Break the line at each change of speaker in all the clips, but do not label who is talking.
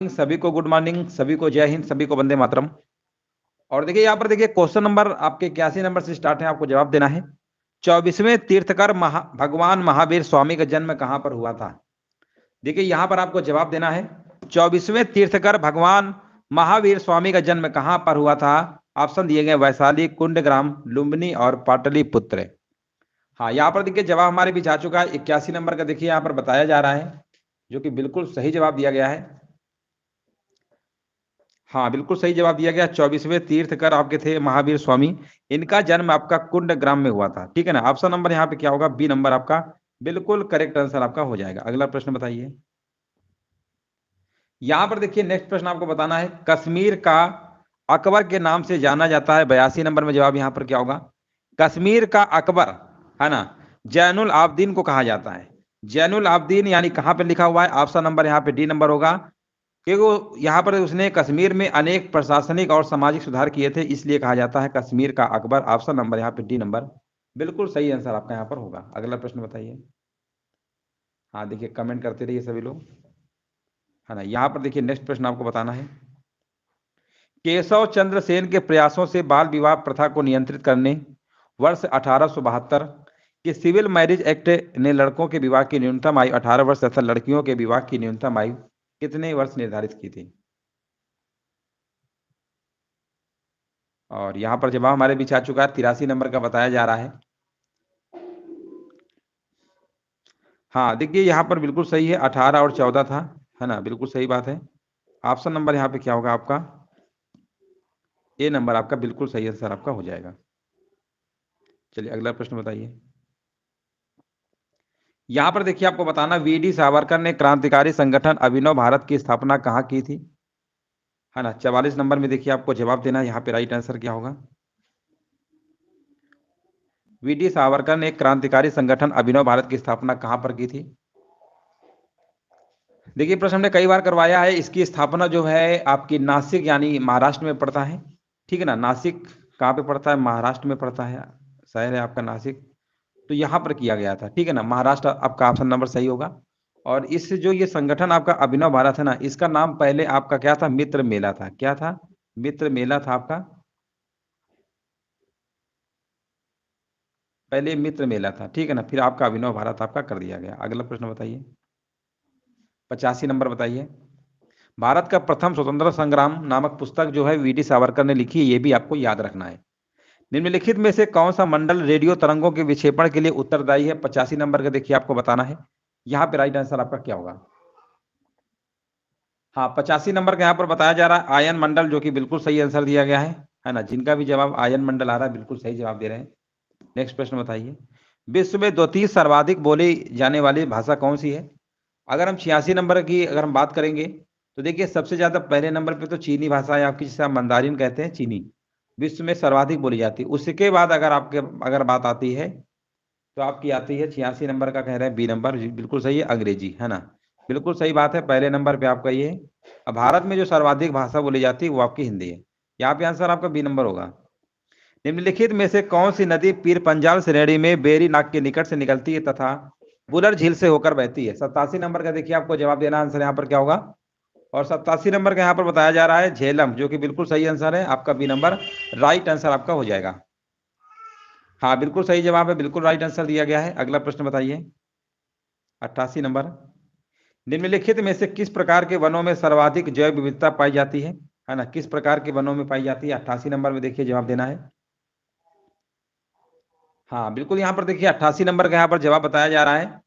सभी को good morning, सभी को जय हिंद, सभी को वंदे मातरम। और देखिए यहाँ पर देखिए क्वेश्चन नंबर आपके 81 नंबर से स्टार्ट है, आपको जवाब देना है। 24वें तीर्थकर भगवान महावीर स्वामी का जन्म कहाँ पर हुआ था? देखिए यहाँ पर आपको जवाब देना है। 24वें तीर्थकर भगवान महावीर स्वामी का जन्म कहाँ पर हुआ था? ऑप्शन दिए गए वैशाली, कुंडग्राम, लुम्बिनी और पाटलिपुत्र। हाँ, यहाँ पर देखिए जवाब हमारे बीच आ चुका है। 81 नंबर का देखिए यहाँ पर बताया जा रहा है, जो कि बिल्कुल सही जवाब दिया गया है। हाँ, बिल्कुल सही जवाब दिया गया। 24वें तीर्थकर आपके थे महावीर स्वामी। इनका जन्म आपका कुंडग्राम में हुआ था, ठीक है ना। ऑप्शन नंबर यहाँ पे क्या होगा? बी नंबर आपका बिल्कुल करेक्ट आंसर आपका हो जाएगा। अगला प्रश्न बताइए। यहाँ पर देखिए नेक्स्ट प्रश्न आपको बताना है। कश्मीर का अकबर के नाम से जाना जाता है। 82 नंबर में जवाब यहाँ पर क्या होगा? कश्मीर का अकबर, है ना, जैनुल आबदीन को कहा जाता है। जैनुल आबदीन यानी कहाँ पे लिखा हुआ है? ऑप्शन नंबर यहाँ पे डी नंबर होगा, क्योंकि वो यहाँ पर उसने कश्मीर में अनेक प्रशासनिक और सामाजिक सुधार किए थे, इसलिए कहा जाता है कश्मीर का अकबर। ऑप्शन नंबर यहाँ पे डी नंबर बिल्कुल सही आंसर आपका यहाँ पर होगा। अगला प्रश्न बताइए। हाँ देखिए, कमेंट करते रहिए सभी लोग, है ना। यहाँ पर देखिए नेक्स्ट प्रश्न आपको बताना है। केशव चंद्र सेन के प्रयासों से बाल विवाह प्रथा को नियंत्रित करने वर्ष 1872 के सिविल मैरिज एक्ट ने लड़कों के विवाह की न्यूनतम आयु 18 वर्ष तथा लड़कियों के विवाह की न्यूनतम आयु कितने वर्ष निर्धारित की थी? और यहाँ पर जवाब हमारे बीच आ चुका है। 83 नंबर का बताया जा रहा है। हाँ देखिए यहाँ पर बिल्कुल सही है, 18 और 14 था, है ना, बिल्कुल सही बात है। ऑप्शन नंबर यहाँ पे क्या होगा आपका? ए नंबर आपका बिल्कुल सही आंसर आपका हो जाएगा। चलिए अगला प्रश्न बताइए। यहाँ पर देखिए आपको बताना, वीडी सावरकर ने क्रांतिकारी संगठन अभिनव भारत की स्थापना कहाँ की थी, है ना। 44 नंबर में देखिए आपको जवाब देना है। यहाँ पे राइट आंसर क्या होगा? वीडी सावरकर ने क्रांतिकारी संगठन अभिनव भारत की स्थापना कहाँ पर की थी? देखिए प्रश्न हमने कई बार करवाया है। इसकी स्थापना जो है आपकी नासिक यानी महाराष्ट्र में पड़ता है, ठीक है ना। नासिक कहाँ पे पड़ता है? महाराष्ट्र में पड़ता है, शहर है आपका नासिक। तो यहाँ पर किया गया था, ठीक है ना। महाराष्ट्र आपका ऑप्शन नंबर सही होगा। और इस जो ये संगठन आपका अभिनव भारत है ना, इसका नाम पहले आपका क्या था? मित्र मेला था। क्या था? मित्र मेला था आपका, पहले मित्र मेला था, ठीक है ना। फिर आपका अभिनव भारत आपका कर दिया गया। अगला प्रश्न बताइए। 85 नंबर बताइए। भारत का प्रथम स्वतंत्रता संग्राम नामक पुस्तक जो है वीडी सावरकर ने लिखी है, ये भी आपको याद रखना है। निम्नलिखित में से कौन सा मंडल रेडियो तरंगों के विक्षेपण के लिए उत्तरदायी है? 85 नंबर का देखिए आपको बताना है। यहाँ पे राइट आंसर आपका क्या होगा? हाँ, 85 नंबर का यहाँ पर बताया जा रहा है आयन मंडल, जो कि बिल्कुल सही आंसर दिया गया है ना। जिनका भी जवाब आयन मंडल आ रहा है बिल्कुल सही जवाब दे रहे हैं। नेक्स्ट प्रश्न बताइए। विश्व में द्वितीय सर्वाधिक बोली जाने वाली भाषा कौन सी है? अगर हम 86 नंबर की अगर हम बात करेंगे, तो देखिए सबसे ज्यादा पहले नंबर पे तो चीनी भाषा है आपकी, जिसे आप मंदारिन कहते हैं, चीनी विश्व में सर्वाधिक बोली जाती है। उसके बाद अगर आपके अगर बात आती है, तो आपकी आती है 86 नंबर का कह रहे हैं बी नंबर, बिल्कुल सही है, अंग्रेजी, है ना। बिल्कुल सही बात है, पहले नंबर पे आपका ये। अब भारत में जो सर्वाधिक भाषा बोली जाती है वो आपकी हिंदी है। यहाँ पे आंसर आपका बी नंबर होगा। निम्नलिखित में से कौन सी नदी पीर पंजाल श्रेणी में बेरी नाग के निकट से निकलती है तथा बुलर झील से होकर बहती है? 87 नंबर का देखिए आपको जवाब देना, आंसर यहाँ पर क्या होगा? और 87 नंबर का यहाँ पर बताया जा रहा है झेलम, जो कि बिल्कुल सही आंसर है आपका, बी नंबर राइट आंसर आपका हो जाएगा। हाँ बिल्कुल सही जवाब है, बिल्कुल राइट आंसर दिया गया है। अगला प्रश्न बताइए। 88 नंबर। निम्नलिखित में से किस प्रकार के वनों में सर्वाधिक जैव विविधता पाई जाती है ना। किस प्रकार के वनों में पाई जाती है? 88 नंबर में देखिए जवाब देना है। हाँ बिल्कुल, यहाँ पर देखिए 88 नंबर का यहाँ पर जवाब बताया जा रहा है।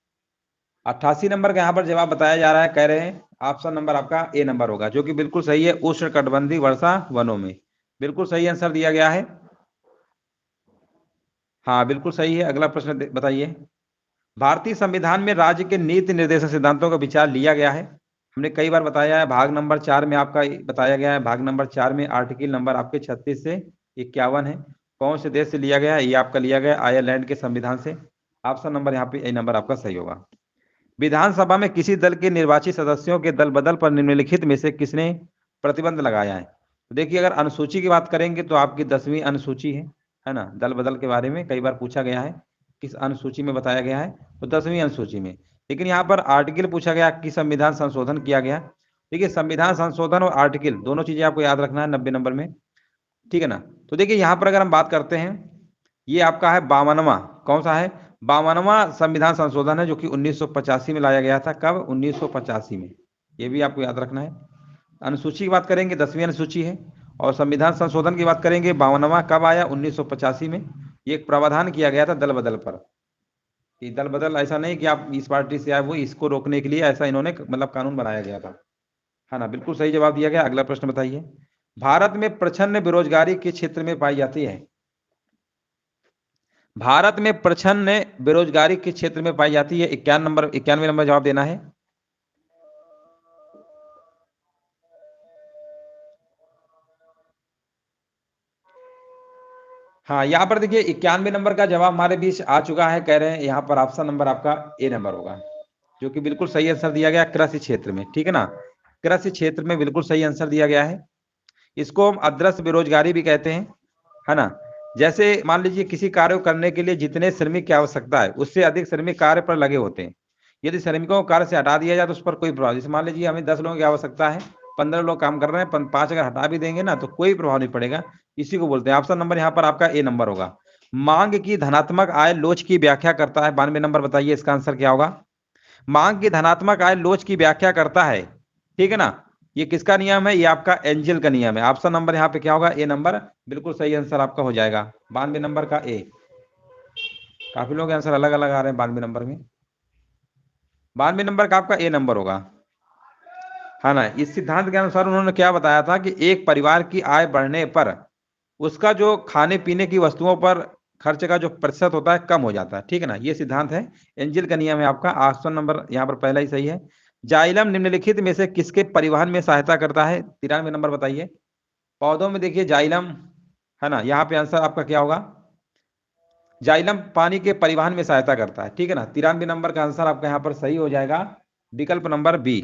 88 नंबर का यहाँ पर जवाब बताया जा रहा है, कह रहे हैं ऑप्शन नंबर आपका ए नंबर होगा, जो कि बिल्कुल सही है, उष्णकटिबंधीय वर्षा वनों में। बिल्कुल सही आंसर दिया गया है। हाँ बिल्कुल सही है। अगला प्रश्न बताइए। भारतीय संविधान में राज्य के नीति निर्देशक सिद्धांतों का विचार लिया गया है। हमने कई बार बताया है, भाग नंबर 4 में आपका बताया गया है। भाग नंबर 4 में आर्टिकल नंबर आपके 36 से 51 है। कौन से देश से लिया गया है? ये आपका लिया गया आयरलैंड के संविधान से। ऑप्शन नंबर यहाँ पे ए नंबर आपका सही होगा। विधानसभा में किसी दल के निर्वाचित सदस्यों के दल बदल पर निम्नलिखित में से किसने प्रतिबंध लगाया है? तो देखिए अगर अनुसूची की बात करेंगे तो आपकी 10वीं अनुसूची है ना। दल बदल के बारे में कई बार पूछा गया है, किस अनुसूची में बताया गया है? तो 10वीं अनुसूची में। लेकिन यहाँ पर आर्टिकल पूछा गया कि संविधान संशोधन किया गया, देखिए संविधान संशोधन और आर्टिकल दोनों चीजें आपको याद रखना है 90 नंबर में, ठीक है ना। तो देखिए यहाँ पर अगर हम बात करते हैं, ये आपका है 52वां, कौन सा है, 52वां संविधान संशोधन है, जो कि 1985 में लाया गया था। कब, 1985 में, ये भी आपको याद रखना है। अनुसूची की बात करेंगे 10वीं अनुसूची है, और संविधान संशोधन की बात करेंगे 52वां कब आया, 1985 में। ये एक प्रावधान किया गया था दल बदल पर, कि दल बदल ऐसा नहीं कि आप इस पार्टी से आए, वो इसको रोकने के लिए ऐसा इन्होंने मतलब कानून बनाया गया था, है ना। बिल्कुल सही जवाब दिया गया। अगला प्रश्न बताइए, भारत में प्रच्छन्न बेरोजगारी किस क्षेत्र में पाई जाती है। भारत में प्रच्छन्न बेरोजगारी किस क्षेत्र में पाई जाती है, 91 नंबर जवाब देना है। हाँ, यहाँ पर देखिए 91 नंबर का जवाब हमारे बीच आ चुका है, कह रहे हैं यहाँ पर ऑप्शन नंबर आपका ए नंबर होगा, जो कि बिल्कुल सही आंसर दिया गया, कृषि क्षेत्र में, ठीक है ना। कृषि क्षेत्र में बिल्कुल सही आंसर दिया गया है। इसको हम अदृश्य बेरोजगारी भी कहते हैं, है ना। जैसे मान लीजिए किसी कार्य को करने के लिए जितने श्रमिक की आवश्यकता है, उससे अधिक श्रमिक कार्य पर लगे होते हैं। यदि श्रमिकों को कार्य से हटा दिया जाए तो उस पर कोई प्रभाव, जैसे मान लीजिए हमें 10 लोगों की आवश्यकता है, 15 लोग काम कर रहे हैं, 5 अगर हटा भी देंगे ना तो कोई प्रभाव नहीं पड़ेगा, इसी को बोलते हैं। ऑप्शन नंबर यहाँ पर आपका ए नंबर होगा। मांग की धनात्मक आय लोच की व्याख्या करता है, 92 नंबर बताइए इसका आंसर क्या होगा। मांग की धनात्मक आय लोच की व्याख्या करता है, ठीक है ना। ये किसका नियम है, ये आपका एंजल का नियम है। ऑप्शन नंबर यहाँ पे क्या होगा, ए नंबर, बिल्कुल सही आंसर आपका हो जाएगा 92 नंबर का ए। काफी लोग आंसर अलग अलग आ रहे हैं 92 नंबर में, 92 नंबर का आपका ए नंबर होगा, है ना। इस सिद्धांत के अनुसार उन्होंने क्या बताया था कि एक परिवार की आय बढ़ने पर उसका जो खाने पीने की वस्तुओं पर खर्च का जो प्रतिशत होता है कम हो जाता है, ठीक है ना। ये सिद्धांत है, एंजल का नियम है आपका। ऑप्शन नंबर यहाँ पर पहला ही सही है। जाइलम निम्नलिखित में से किसके परिवहन में सहायता करता है, 93 नंबर बताइए। पौधों में देखिए जाइलम, है ना, यहाँ पे आंसर आपका क्या होगा, जाइलम पानी के परिवहन में सहायता करता है, ठीक है ना। 93 नंबर का आंसर आपका यहाँ पर सही हो जाएगा, विकल्प नंबर बी।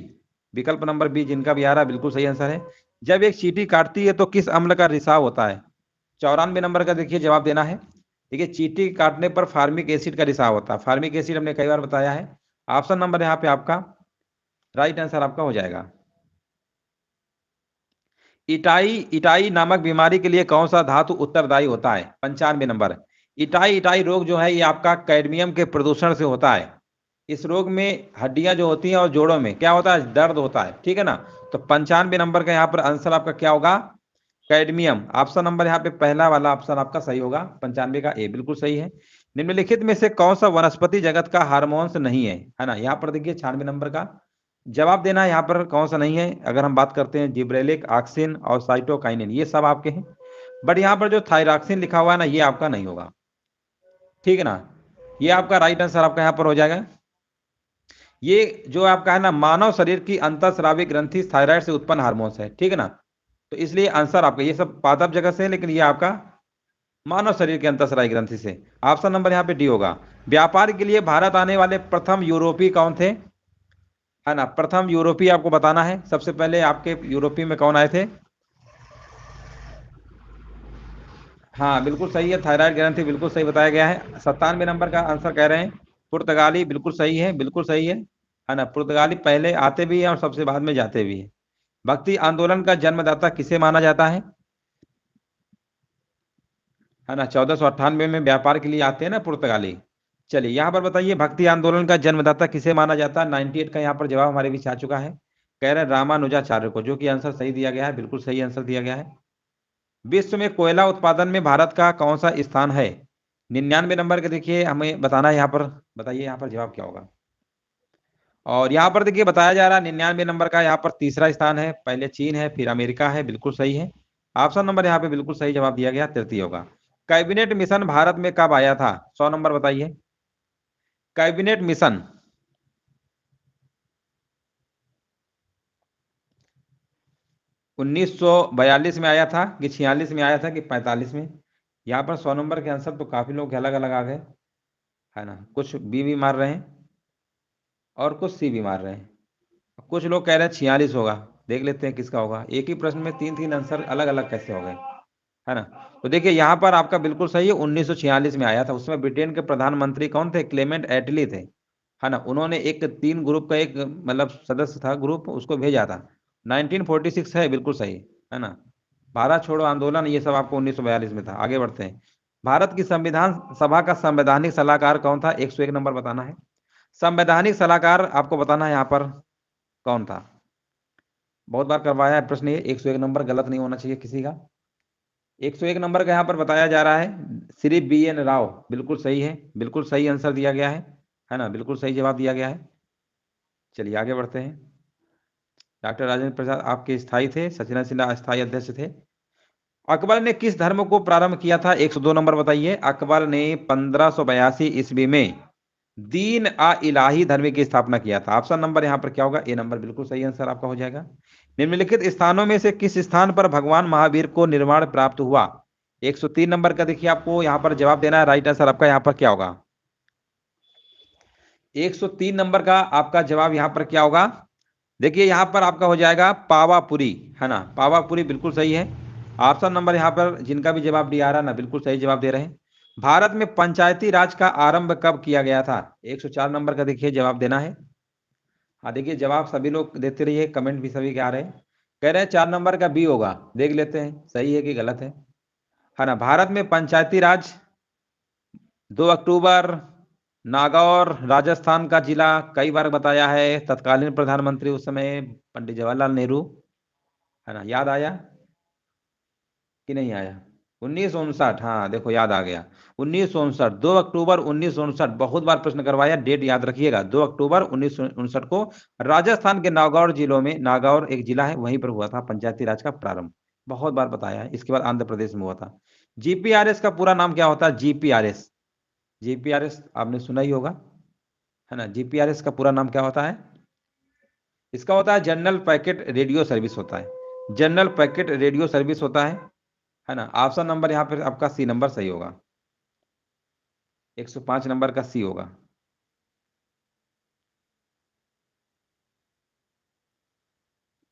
विकल्प नंबर बी जिनका भी आ रहा है बिल्कुल सही आंसर है। जब एक चींटी काटती है तो किस अम्ल का रिसाव होता है, 94 नंबर का देखिए जवाब देना है। देखिए चींटी काटने पर फार्मिक एसिड का रिसाव होता है, फार्मिक एसिड हमने कई बार बताया है। ऑप्शन नंबर यहाँ पे आपका राइट आंसर आपका हो जाएगा। इटाई इटाई नामक बीमारी के लिए कौन सा धातु उत्तरदायी होता है, 95 नंबर। इटाई इटाई रोग जो है ये आपका कैडमियम के प्रदूषण से होता है। इस रोग में हड्डियां जो होती हैं और जोड़ों में क्या होता है, दर्द होता है, ठीक है ना। तो 95 नंबर का यहाँ पर आंसर आपका क्या होगा, कैडमियम। ऑप्शन नंबर यहाँ पे पहला वाला ऑप्शन आपका सही होगा, 95 का ए बिल्कुल सही है। निम्नलिखित में से कौन सा वनस्पति जगत का हार्मोन्स नहीं है ना। यहाँ पर देखिए 96 नंबर का जवाब देना है, यहाँ पर कौन सा नहीं है। अगर हम बात करते हैं जिब्रेलिक, ऑक्सिन और साइटोकाइनिन, ये सब आपके हैं, बट यहाँ पर जो थायरॉक्सिन लिखा हुआ है ना, ये आपका नहीं होगा, ठीक है ना। ये आपका राइट आंसर आपका यहाँ पर हो जाएगा। ये जो आपका है ना, मानव शरीर की अंतःस्रावी ग्रंथि थायराइड से उत्पन्न हार्मोन्स है, ठीक है ना। तो इसलिए आंसर आपका, ये सब पादप जगत से है, लेकिन ये आपका मानव शरीर के अंतःस्रावी ग्रंथि से। ऑप्शन नंबर यहाँ पे डी होगा। व्यापार के लिए भारत आने वाले प्रथम यूरोपीय कौन थे, है ना। प्रथम यूरोपीय आपको बताना है, सबसे पहले आपके यूरोपीय में कौन आए थे। हाँ बिल्कुल सही है, थायराइड ग्रंथि बिल्कुल सही बताया गया है। 97 नंबर का आंसर कह रहे हैं पुर्तगाली, बिल्कुल सही है, बिल्कुल सही है ना। पुर्तगाली पहले आते भी हैं और सबसे बाद में जाते भी हैं। भक्ति आंदोलन का जन्मदाता किसे माना जाता है ना। 1498 में व्यापार के लिए आते हैं ना पुर्तगाली। चलिए यहाँ पर बताइए, भक्ति आंदोलन का जन्मदाता किसे माना जाता है, 98 का यहाँ पर जवाब हमारे बीच आ चुका है। कह रहे हैं रामानुजाचार्य को, जो कि आंसर सही दिया गया है, बिल्कुल सही आंसर दिया गया है। विश्व में कोयला उत्पादन में भारत का कौन सा स्थान है, 99 नंबर के देखिए हमें बताना है यहाँ पर। बताइए यहाँ पर जवाब क्या होगा। और यहाँ पर देखिए बताया जा रहा है 99 नंबर का यहाँ पर तीसरा स्थान है, पहले चीन है फिर अमेरिका है, बिल्कुल सही है। ऑप्शन नंबर यहाँ पे बिल्कुल सही जवाब दिया गया, तृतीय होगा। कैबिनेट मिशन भारत में कब आया था, 100 नंबर बताइए। कैबिनेट मिशन 1942 में आया था कि 46 में आया था कि 45 में। यहाँ पर 100 नंबर के आंसर तो काफी लोग अलग अलग आ गए, है ना। कुछ बी भी मार रहे हैं और कुछ सी भी मार रहे हैं। कुछ लोग कह रहे हैं 46 होगा, देख लेते हैं किसका होगा। एक ही प्रश्न में तीन तीन आंसर अलग अलग कैसे हो गए, है ना। तो देखिए यहाँ पर आपका बिल्कुल सही है, 1946 में आया था। उसमें ब्रिटेन के प्रधानमंत्री कौन थे, क्लेमेंट एटली थे, है ना। उन्होंने एक 3 ग्रुप का एक मतलब सदस्य था ग्रुप, उसको भेजा था। 1946 है, बिल्कुल सही है ना। भारत छोड़ो आंदोलन ये सब आपको 1942 में था। आगे बढ़ते हैं। भारत की संविधान सभा का संवैधानिक सलाहकार कौन था? 101 नंबर बताना है। संवैधानिक सलाहकार आपको बताना है यहाँ पर कौन था। बहुत बार करवाया है प्रश्न ये, 101 नंबर गलत नहीं होना चाहिए किसी का। 101 नंबर का यहाँ पर बताया जा रहा है श्री BN राव, बिल्कुल सही है, बिल्कुल सही आंसर दिया गया है ना, बिल्कुल सही जवाब दिया गया है। चलिए आगे बढ़ते हैं। डॉक्टर राजेंद्र प्रसाद आपके स्थायी थे, सचिन सिन्हा अस्थायी अध्यक्ष थे। अकबर ने किस धर्म को प्रारंभ किया था? 102 नंबर बताइए। अकबर ने 1582 ईस्वी में दीन आ इलाही धर्म की स्थापना किया था। ऑप्शन नंबर यहाँ पर क्या होगा? ए नंबर, बिल्कुल सही आंसर आपका हो जाएगा। निम्नलिखित स्थानों में से किस स्थान पर भगवान महावीर को निर्वाण प्राप्त हुआ? 103 नंबर का देखिए आपको यहाँ पर जवाब देना है। राइट आंसर आपका यहाँ पर क्या होगा? 103 नंबर का आपका जवाब यहाँ पर क्या होगा? देखिए यहाँ पर आपका हो जाएगा पावापुरी, है ना, पावापुरी बिल्कुल सही है। ऑप्शन नंबर यहाँ पर जिनका भी जवाब डी आ रहा ना, बिल्कुल सही जवाब दे रहे हैं। भारत में पंचायती राज का आरंभ कब किया गया था? 104 नंबर का देखिए जवाब देना है। हाँ देखिए जवाब सभी लोग देते रहिए, कमेंट भी सभी के आ रहे हैं। कह रहे हैं 4 नंबर का बी होगा, देख लेते हैं सही है कि गलत है ना। भारत में पंचायती राज 2 अक्टूबर, नागौर राजस्थान का जिला कई बार बताया है, तत्कालीन प्रधानमंत्री उस समय पंडित जवाहरलाल नेहरू, है ना, याद आया कि नहीं आया? 1959, हाँ देखो याद आ गया। 1959, 2 अक्टूबर 1959, बहुत बार प्रश्न करवाया, डेट याद रखिएगा। 2 अक्टूबर 1959 को राजस्थान के नागौर जिलों में, नागौर एक जिला है, वहीं पर हुआ था पंचायती राज का प्रारंभ। बहुत बार बताया है। इसके बाद आंध्र प्रदेश में हुआ था। जीपीआरएस का पूरा नाम क्या होता है? जीपीआरएस, जीपीआरएस आपने सुना ही होगा, है ना। जीपीआरएस का पूरा नाम क्या होता है? इसका होता है जनरल पैकेट रेडियो सर्विस होता है, जनरल पैकेट रेडियो सर्विस होता है ना। ऑप्शन नंबर यहाँ पर आपका सी नंबर सही होगा, 105 नंबर का सी होगा।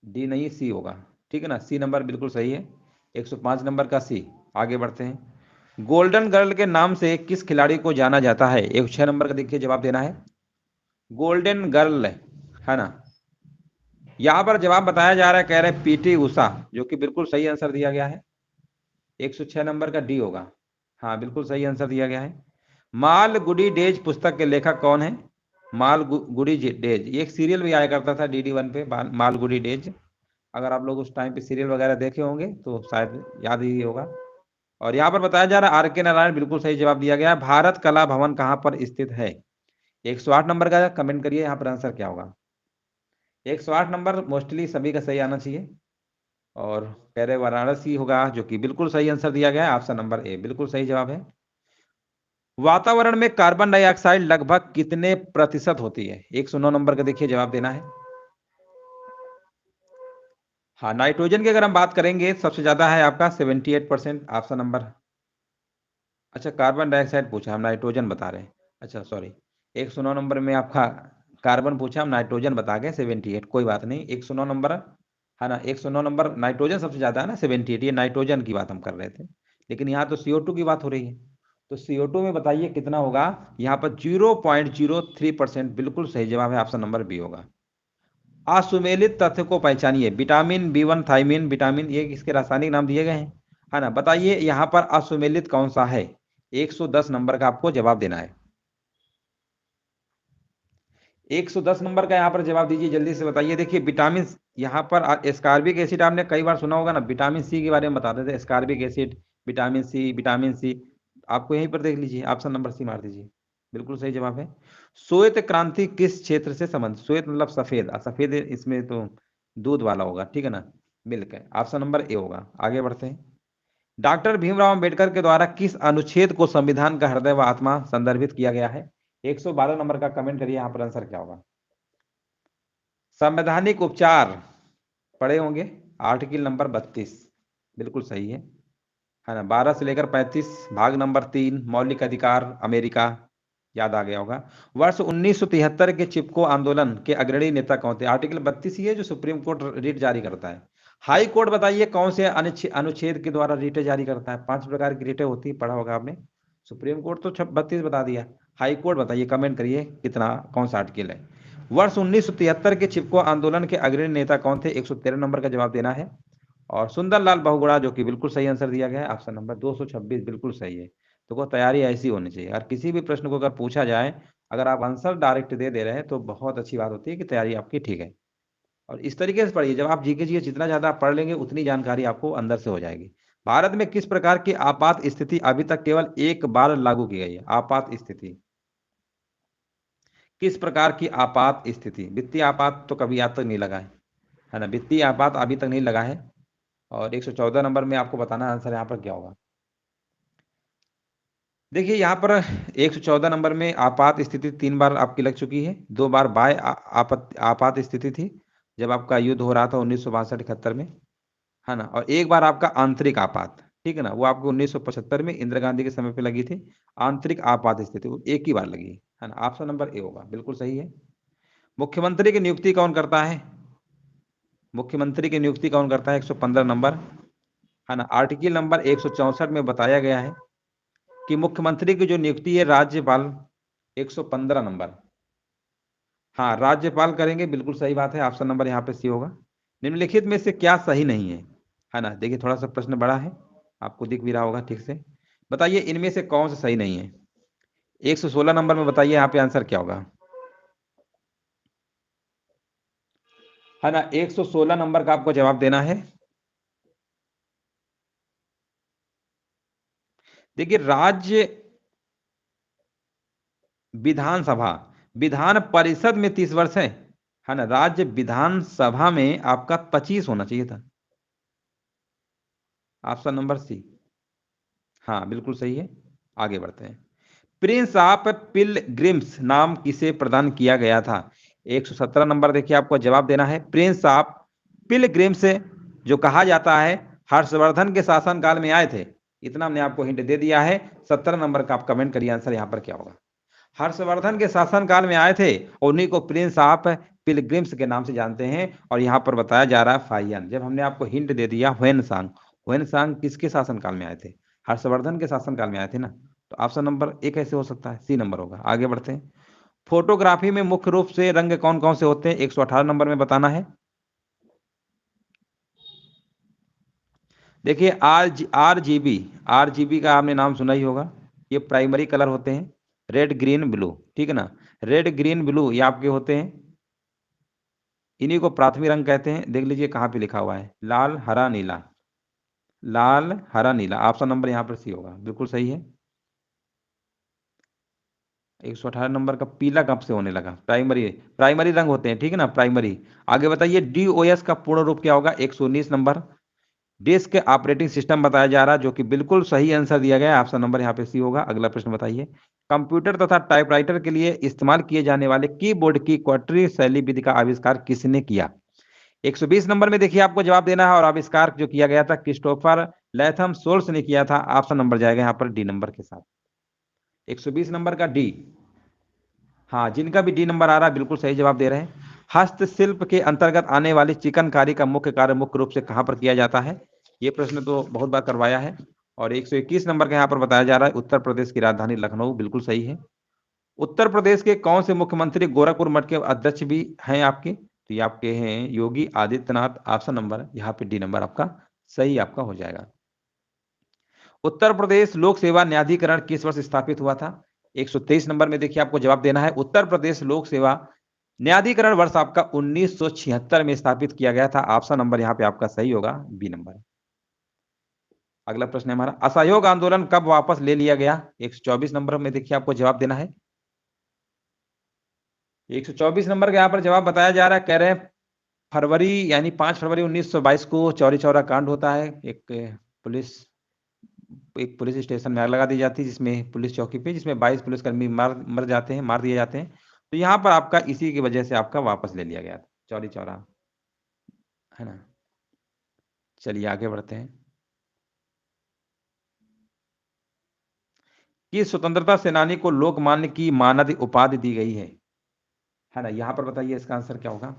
डी नहीं, सी होगा, ठीक है ना, सी नंबर बिल्कुल सही है, 105 नंबर का सी। आगे बढ़ते हैं। गोल्डन गर्ल के नाम से किस खिलाड़ी को जाना जाता है? 106 नंबर का देखिए जवाब देना है। गोल्डन गर्ल, है ना, यहां पर जवाब बताया जा रहा है, कह रहे हैं पीटी उषा, जो कि बिल्कुल सही आंसर दिया गया है। 106 नंबर का डी होगा, हाँ बिल्कुल सही आंसर दिया गया है। मालगुडी डेज पुस्तक के लेखक कौन है? मालगुडी डेज, ये एक सीरियल भी आया करता था DD1 पे, मालगुडी डेज। अगर आप लोग उस टाइम पे सीरियल वगैरह देखे होंगे तो शायद याद ही होगा। और यहाँ पर बताया जा रहा है RK नारायण, बिल्कुल सही जवाब दिया गया। भारत कला भवन कहाँ पर स्थित है? 108 नंबर का कमेंट करिए यहाँ पर आंसर क्या होगा। 108 नंबर मोस्टली सभी का सही आना चाहिए। और कह रहे वाराणसी होगा, जो कि बिल्कुल सही आंसर दिया गया है। ऑप्शन नंबर ए बिल्कुल सही जवाब है। वातावरण में कार्बन डाइऑक्साइड लगभग कितने प्रतिशत होती है? 109 नंबर का देखिए जवाब देना है। हाँ नाइट्रोजन की अगर हम बात करेंगे सबसे ज्यादा है आपका 78%, ऑप्शन नंबर। अच्छा कार्बन डाइऑक्साइड पूछा, हम नाइट्रोजन बता रहे हैं, अच्छा सॉरी। 109 नंबर में आपका कार्बन पूछा, हम नाइट्रोजन बता गए 78, कोई बात नहीं। 109 नंबर, है ना, 109 नंबर नाइट्रोजन सबसे ज्यादा है ना 78, ये नाइट्रोजन की बात हम कर रहे थे, लेकिन यहाँ तो CO2 की बात हो रही है। तो CO2 में बताइए कितना होगा? यहाँ पर 0.03%, बिल्कुल सही जवाब है, ऑप्शन नंबर बी होगा। असुमेलित तथ्य को पहचानिए। विटामिन B1 थायमिन विटामिन, ये इसके रासायनिक नाम दिए गए हैं, है ना। बताइए यहाँ पर असुमेलित कौन सा है? 110 नंबर का आपको जवाब देना है। 110 नंबर का यहाँ पर जवाब दीजिए, जल्दी से बताइए। देखिए विटामिन, यहाँ पर एस्कॉर्बिक एसिड आपने कई बार सुना होगा ना, विटामिन सी के बारे में बताते थे, एस्कॉर्बिक एसिड, विटामिन सी आपको यहीं पर देख लीजिए, ऑप्शन नंबर सी मार दीजिए, बिल्कुल सही जवाब है। श्वेत क्रांति किस क्षेत्र से संबंध? श्वेत मतलब सफेद, सफेद इसमें तो दूध वाला होगा, ठीक है ना, मिल्क है, ऑप्शन नंबर ए होगा। आगे बढ़ते हैं। डॉक्टर भीमराव अंबेडकर के द्वारा किस अनुच्छेद को संविधान का हृदय व आत्मा संदर्भित किया गया है? 112 नंबर का कमेंट करिए, यहाँ पर आंसर क्या होगा। संवैधानिक उपचार पढ़े होंगे, आर्टिकल नंबर 32, बिल्कुल सही है ना। 12 से लेकर 35, भाग नंबर 3, मौलिक अधिकार अमेरिका, याद आ गया होगा। वर्ष 1973 के चिपको आंदोलन के अग्रणी नेता कौन थे? आर्टिकल 32 ही है जो सुप्रीम कोर्ट रिट जारी करता है। हाई कोर्ट बताइए कौन से अनुच्छेद के द्वारा रिटे जारी करता है? 5 प्रकार की रिटे होती है, पढ़ा होगा आपने। सुप्रीम कोर्ट तो 32 बता दिया, हाई कोर्ट बताइए, कमेंट करिए कितना, कौन सा आर्टिकल है। वर्ष 1973 के चिपको आंदोलन के अग्रणी नेता कौन थे? 113 नंबर का जवाब देना है। और सुंदरलाल बहुगुणा, जो कि बिल्कुल सही आंसर दिया गया है, ऑप्शन नंबर 226 बिल्कुल सही है। तो वो तैयारी ऐसी होनी चाहिए, और किसी भी प्रश्न को अगर पूछा जाए, अगर आप आंसर डायरेक्ट दे रहे हैं तो बहुत अच्छी बात होती है कि तैयारी आपकी ठीक है। और इस तरीके से पढ़िए, जब आप जीके जितना ज्यादा पढ़ लेंगे उतनी जानकारी आपको अंदर से हो जाएगी। भारत में किस प्रकार की आपात स्थिति अभी तक केवल एक बार लागू की गई है? आपात स्थिति, किस प्रकार की आपात स्थिति? वित्तीय आपात तो कभी आज तक नहीं लगा है ना, वित्तीय आपात अभी तक नहीं लगा है। और 114 नंबर में आपको बताना आंसर यहाँ पर क्या होगा। देखिए यहाँ पर 114 नंबर में आपात स्थिति 3 बार आपकी लग चुकी है। 2 बार बाह्य आपात स्थिति थी, जब आपका युद्ध हो रहा था 1962-71 में, है ना। और एक बार आपका आंतरिक आपात, ठीक है ना, वो आपको 1975 में इंदिरा गांधी के समय पे लगी थी। आंतरिक आपात स्थिति वो एक ही बार लगी है ना। ऑप्शन नंबर ए होगा, बिल्कुल सही है। मुख्यमंत्री की नियुक्ति कौन करता है? मुख्यमंत्री की नियुक्ति कौन करता है? 115 नंबर, है ना। आर्टिकल नंबर 164 में बताया गया है कि मुख्यमंत्री की जो नियुक्ति है राज्यपाल, 115 नंबर, हाँ राज्यपाल करेंगे, बिल्कुल सही बात है। ऑप्शन नंबर यहाँ पे सी होगा। निम्नलिखित में से क्या सही नहीं है ना। देखिए थोड़ा सा प्रश्न बड़ा है, आपको दिख भी रहा होगा ठीक से। बताइए इनमें से कौन सा सही नहीं है? 116 नंबर में बताइए यहाँ पे आंसर क्या होगा, है ना। 116 नंबर का आपको जवाब देना है। देखिए राज्य विधानसभा, विधान परिषद में 30 वर्ष है ना। राज्य विधानसभा में आपका 25 होना चाहिए था। ऑप्शन नंबर सी, हाँ बिल्कुल सही है। आगे बढ़ते हैं। प्रिंस ऑफ पिलग्रिम्स नाम किसे प्रदान किया गया था? 117 नंबर देखिए आपको जवाब देना है। प्रिंस ऑफ पिलग्रिम्स जो कहा जाता है, हर्षवर्धन के शासनकाल में आए थे। इतना हमने आपको हिंट दे दिया है। 17 नंबर का आप कमेंट करिए आंसर यहाँ पर क्या होगा। हर्षवर्धन के शासनकाल में आए थे, उन्हीं को प्रिंस ऑफ पिलग्रिम्स के नाम से जानते हैं। और यहाँ पर बताया जा रहा है फाइयन, जब हमने आपको हिंट दे दिया ह्वेन सांग किसके शासनकाल में आए थे? हर्षवर्धन के शासनकाल में आए थे ना। तो ऑप्शन नंबर ए कैसे हो सकता है? सी नंबर होगा। आगे बढ़ते हैं। फोटोग्राफी में मुख्य रूप से रंग कौन कौन से होते हैं? 118 नंबर में बताना है। देखिए आरजीबी, आरजीबी का आपने नाम सुना ही होगा। ये प्राइमरी कलर होते हैं, रेड ग्रीन ब्लू, ठीक है ना। रेड ग्रीन ब्लू ये आपके होते हैं, इन्हीं को प्राथमिक रंग कहते हैं। देख लीजिए कहाँ पे लिखा हुआ है, लाल हरा नीला, लाल हरा नीला। ऑप्शन नंबर यहाँ पर सी होगा, बिल्कुल सही है। 118 नंबर का पीला कब से होने लगा? प्राइमरी, प्राइमरी रंग होते हैं, ठीक है ना, प्राइमरी। आगे बताइए डीओएस का पूर्ण रूप क्या होगा? 119 नंबर, डिस्क ऑपरेटिंग सिस्टम बताया जा रहा है, जो कि बिल्कुल सही आंसर दिया गया है। ऑप्शन नंबर यहाँ पे सी होगा। अगला प्रश्न बताइए। कंप्यूटर तथा टाइपराइटर के लिए इस्तेमाल किए जाने वाले कीबोर्ड की क्वार्टरी शैली विधि का आविष्कार किसने किया? 120 नंबर में देखिए आपको जवाब देना है। और आविष्कार जो किया गया था क्रिस्टोफर लैथम सोल्स ने किया था। ऑप्शन नंबर जाएगा यहाँ पर डी नंबर के साथ, 120 नंबर का डी। हाँ जिनका भी डी नंबर आ रहा है बिल्कुल सही जवाब दे रहे हैं। हस्तशिल्प के अंतर्गत आने वाली चिकनकारी का मुख्य कार्य मुख्य रूप से कहाँ पर किया जाता है? ये प्रश्न तो बहुत बार करवाया है। और 121 नंबर का यहाँ पर बताया जा रहा है उत्तर प्रदेश की राजधानी लखनऊ, बिल्कुल सही है। उत्तर प्रदेश के कौन से मुख्यमंत्री गोरखपुर मठ के अध्यक्ष भी हैं आपके? तो ये आपके हैं योगी आदित्यनाथ। ऑप्शन नंबर यहाँ पे डी नंबर आपका सही आपका हो जाएगा। उत्तर प्रदेश लोक सेवा न्यायाधिकरण किस वर्ष स्थापित हुआ था? 123 नंबर में देखिए आपको जवाब देना है। उत्तर प्रदेश लोक सेवा न्यायाधिकरण वर्ष आपका 1976 में स्थापित किया गया था। ऑप्शन नंबर यहाँ पे आपका सही होगा, बी नंबर। अगला प्रश्न है हमारा, असहयोग आंदोलन कब वापस ले लिया गया? 124 नंबर में देखिए आपको जवाब देना है। 124 नंबर का यहाँ पर जवाब बताया जा रहा है, कह रहे हैं फरवरी यानी 5 फरवरी 1922 को चौरी चौरा कांड होता है। पुलिस एक पुलिस स्टेशन में आग लगा दी जाती है, जिसमें पुलिस चौकी पे, जिसमें 22 पुलिसकर्मी मर जाते हैं, मार दिए जाते हैं। तो यहाँ पर आपका इसी की वजह से आपका वापस ले लिया गया था चौरी चौरा, है ना। चलिए आगे बढ़ते हैं। किस स्वतंत्रता सेनानी को लोकमान्य की मानद उपाधि दी गई है ना। यहाँ पर बताइए इसका आंसर क्या होगा।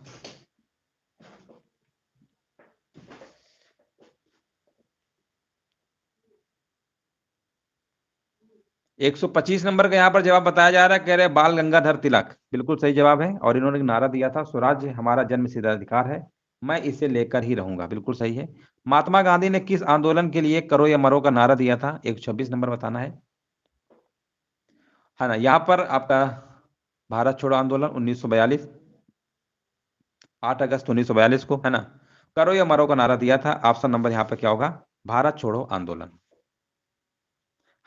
125 नंबर का यहाँ पर जवाब बताया जा रहा है, कह रहे बाल गंगाधर तिलक, बिल्कुल सही जवाब है। और इन्होंने एक नारा दिया था, स्वराज्य हमारा जन्म सिद्ध अधिकार है, मैं इसे लेकर ही रहूंगा, बिल्कुल सही है। महात्मा गांधी ने किस आंदोलन के लिए करो या मरो का नारा दिया था? 126 नंबर बताना है ना। यहाँ पर आपका भारत छोड़ो आंदोलन 1942, 8 अगस्त 1942 को, है ना। करो या मरो का नारा दिया था, ऑप्शन नंबर यहाँ पर क्या होगा? भारत छोड़ो आंदोलन।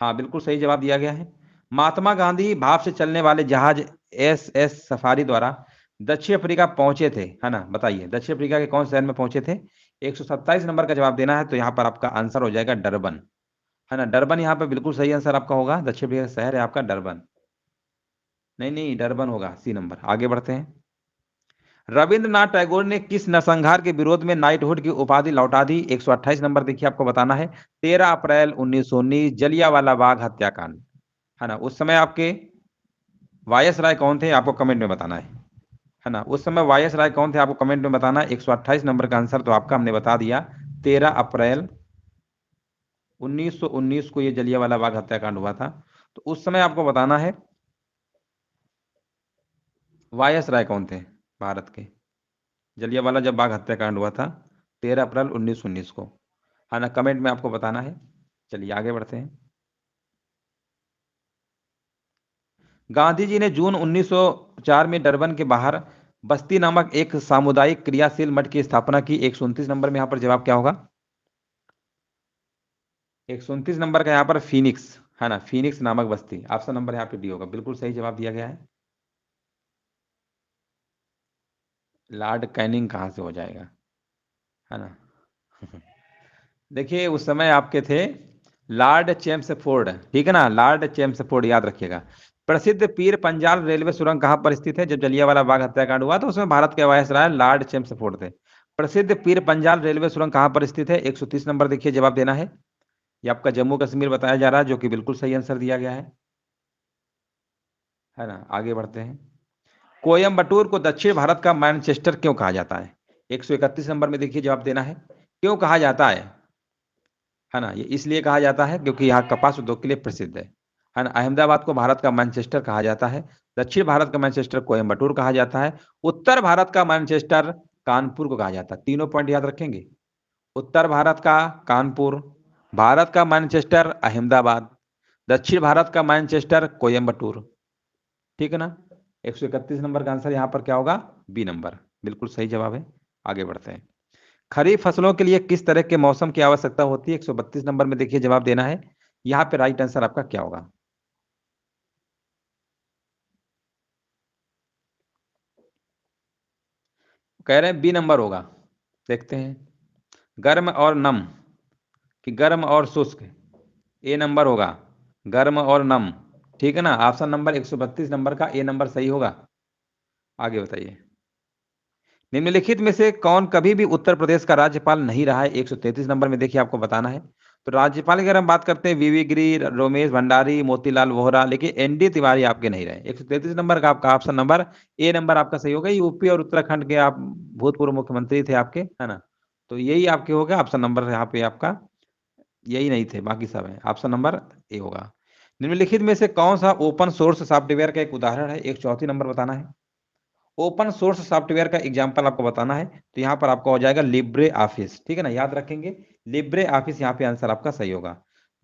हाँ, बिल्कुल सही जवाब दिया गया है। महात्मा गांधी भाप से चलने वाले जहाज SS सफारी द्वारा दक्षिण अफ्रीका पहुंचे थे, है ना। बताइए दक्षिण अफ्रीका के कौन से शहर में पहुंचे थे? 127 नंबर का जवाब देना है, तो यहाँ पर आपका आंसर हो जाएगा डरबन, है ना। डरबन यहाँ पे बिल्कुल सही आंसर आपका होगा। दक्षिण अफ्रीका का शहर है आपका डरबन। नहीं नहीं, डरबन होगा, C नंबर। आगे बढ़ते हैं। रविंद्रनाथ टैगोर ने किस नरसंहार के विरोध में नाइटहुड की उपाधि लौटा दी? 128 नंबर देखिए, आपको बताना है। 13 अप्रैल 1919 जलियांवाला बाग हत्याकांड, है ना। उस समय आपके वायस राय कौन थे? आपको कमेंट में बताना है ना। उस समय वायस राय कौन थे? आपको कमेंट में बताना है। 128 नंबर का आंसर तो आपका हमने बता दिया, 13 अप्रैल 1919 को ये जलियांवाला बाग हत्याकांड हुआ था। तो उस समय आपको बताना है वायस राय कौन थे भारत के। जलियांवाला जब बाग हत्याकांड हुआ था 13 अप्रैल 1919 को, है ना। कमेंट में आपको बताना है। चलिए आगे बढ़ते हैं। गांधी जी ने जून 1904 में डरबन के बाहर बस्ती नामक एक सामुदायिक क्रियाशील मठ की स्थापना की। 129 नंबर में यहाँ पर जवाब क्या होगा? 129 नंबर का यहाँ पर फीनिक्स, है ना। फीनिक्स नामक बस्ती, ऑप्शन नंबर यहाँ पे डी होगा, बिल्कुल सही जवाब दिया गया है। लॉर्ड कैनिंग कहाँ से हो जाएगा, है ना। देखिए उस समय आपके थे लॉर्ड चेम्सफोर्ड, ठीक है ना। लॉर्ड चेम्सफोर्ड याद रखिएगा। प्रसिद्ध पीर पंजाल रेलवे सुरंग कहाँ पर स्थित है? जब जलियांवाला बाग हत्याकांड हुआ तो उसमें भारत के वायसराय लॉर्ड चेम्सफोर्ड थे। प्रसिद्ध पीर पंजाल रेलवे सुरंग कहाँ पर स्थित है? 130 नंबर देखिए, जवाब देना है। ये आपका जम्मू कश्मीर बताया जा रहा है, जो कि बिल्कुल सही आंसर दिया गया है ना। आगे बढ़ते हैं। कोयम्बटूर को दक्षिण भारत का मैनचेस्टर क्यों कहा जाता है? 131 नंबर में देखिए, जवाब देना है। क्यों कहा जाता है ना। ये इसलिए कहा जाता है क्योंकि यहाँ कपास उद्योग के लिए प्रसिद्ध है ना। अहमदाबाद को भारत का मैनचेस्टर कहा जाता है। दक्षिण भारत का मैनचेस्टर कोयम्बटूर कहा जाता है। उत्तर भारत का मैनचेस्टर कानपुर को कहा जाता है। तीनों पॉइंट याद रखेंगे। उत्तर भारत का कानपुर, भारत का मैनचेस्टर अहमदाबाद, दक्षिण भारत का मैनचेस्टर कोयम्बटूर, ठीक है ना। 131 नंबर का आंसर यहाँ पर क्या होगा? B नंबर, बिल्कुल सही जवाब है। आगे बढ़ते हैं। खरीफ फसलों के लिए किस तरह के मौसम की आवश्यकता होती है? 132 नंबर में देखिए, जवाब देना है। यहाँ पे राइट आंसर आपका क्या होगा? कह रहे हैं B नंबर होगा। देखते हैं। गर्म और नम कि गर्म और शुष्क? A नंबर होगा, गर्म और नम, ठीक है ना। ऑप्शन नंबर 132 नंबर का A नंबर सही होगा। आगे बताइए। निम्नलिखित में से कौन कभी भी उत्तर प्रदेश का राज्यपाल नहीं रहा है? 133 नंबर में देखिए, आपको बताना है। तो राज्यपाल की अगर हम बात करते हैं, वीवी गिरी, रमेश भंडारी, मोतीलाल वोहरा, लेकिन ND तिवारी आपके नहीं रहे। 133 नंबर का आपका ऑप्शन नंबर A नंबर आपका सही होगा। यूपी और उत्तराखंड के आप भूतपूर्व मुख्यमंत्री थे आपके, है ना। तो यही आपके हो गया ऑप्शन नंबर, यहाँ पे आपका यही नहीं थे, बाकी सब है। ऑप्शन नंबर A होगा। निम्नलिखित में से कौन सा ओपन सोर्स सॉफ्टवेयर का एक उदाहरण है? 134 नंबर बताना है। ओपन सोर्स सॉफ्टवेयर का एग्जांपल आपको बताना है, तो यहाँ पर आपका हो जाएगा लिब्रे ऑफिस, ठीक है ना। याद रखेंगे, लिब्रे ऑफिस यहाँ पे आंसर आपका सही होगा।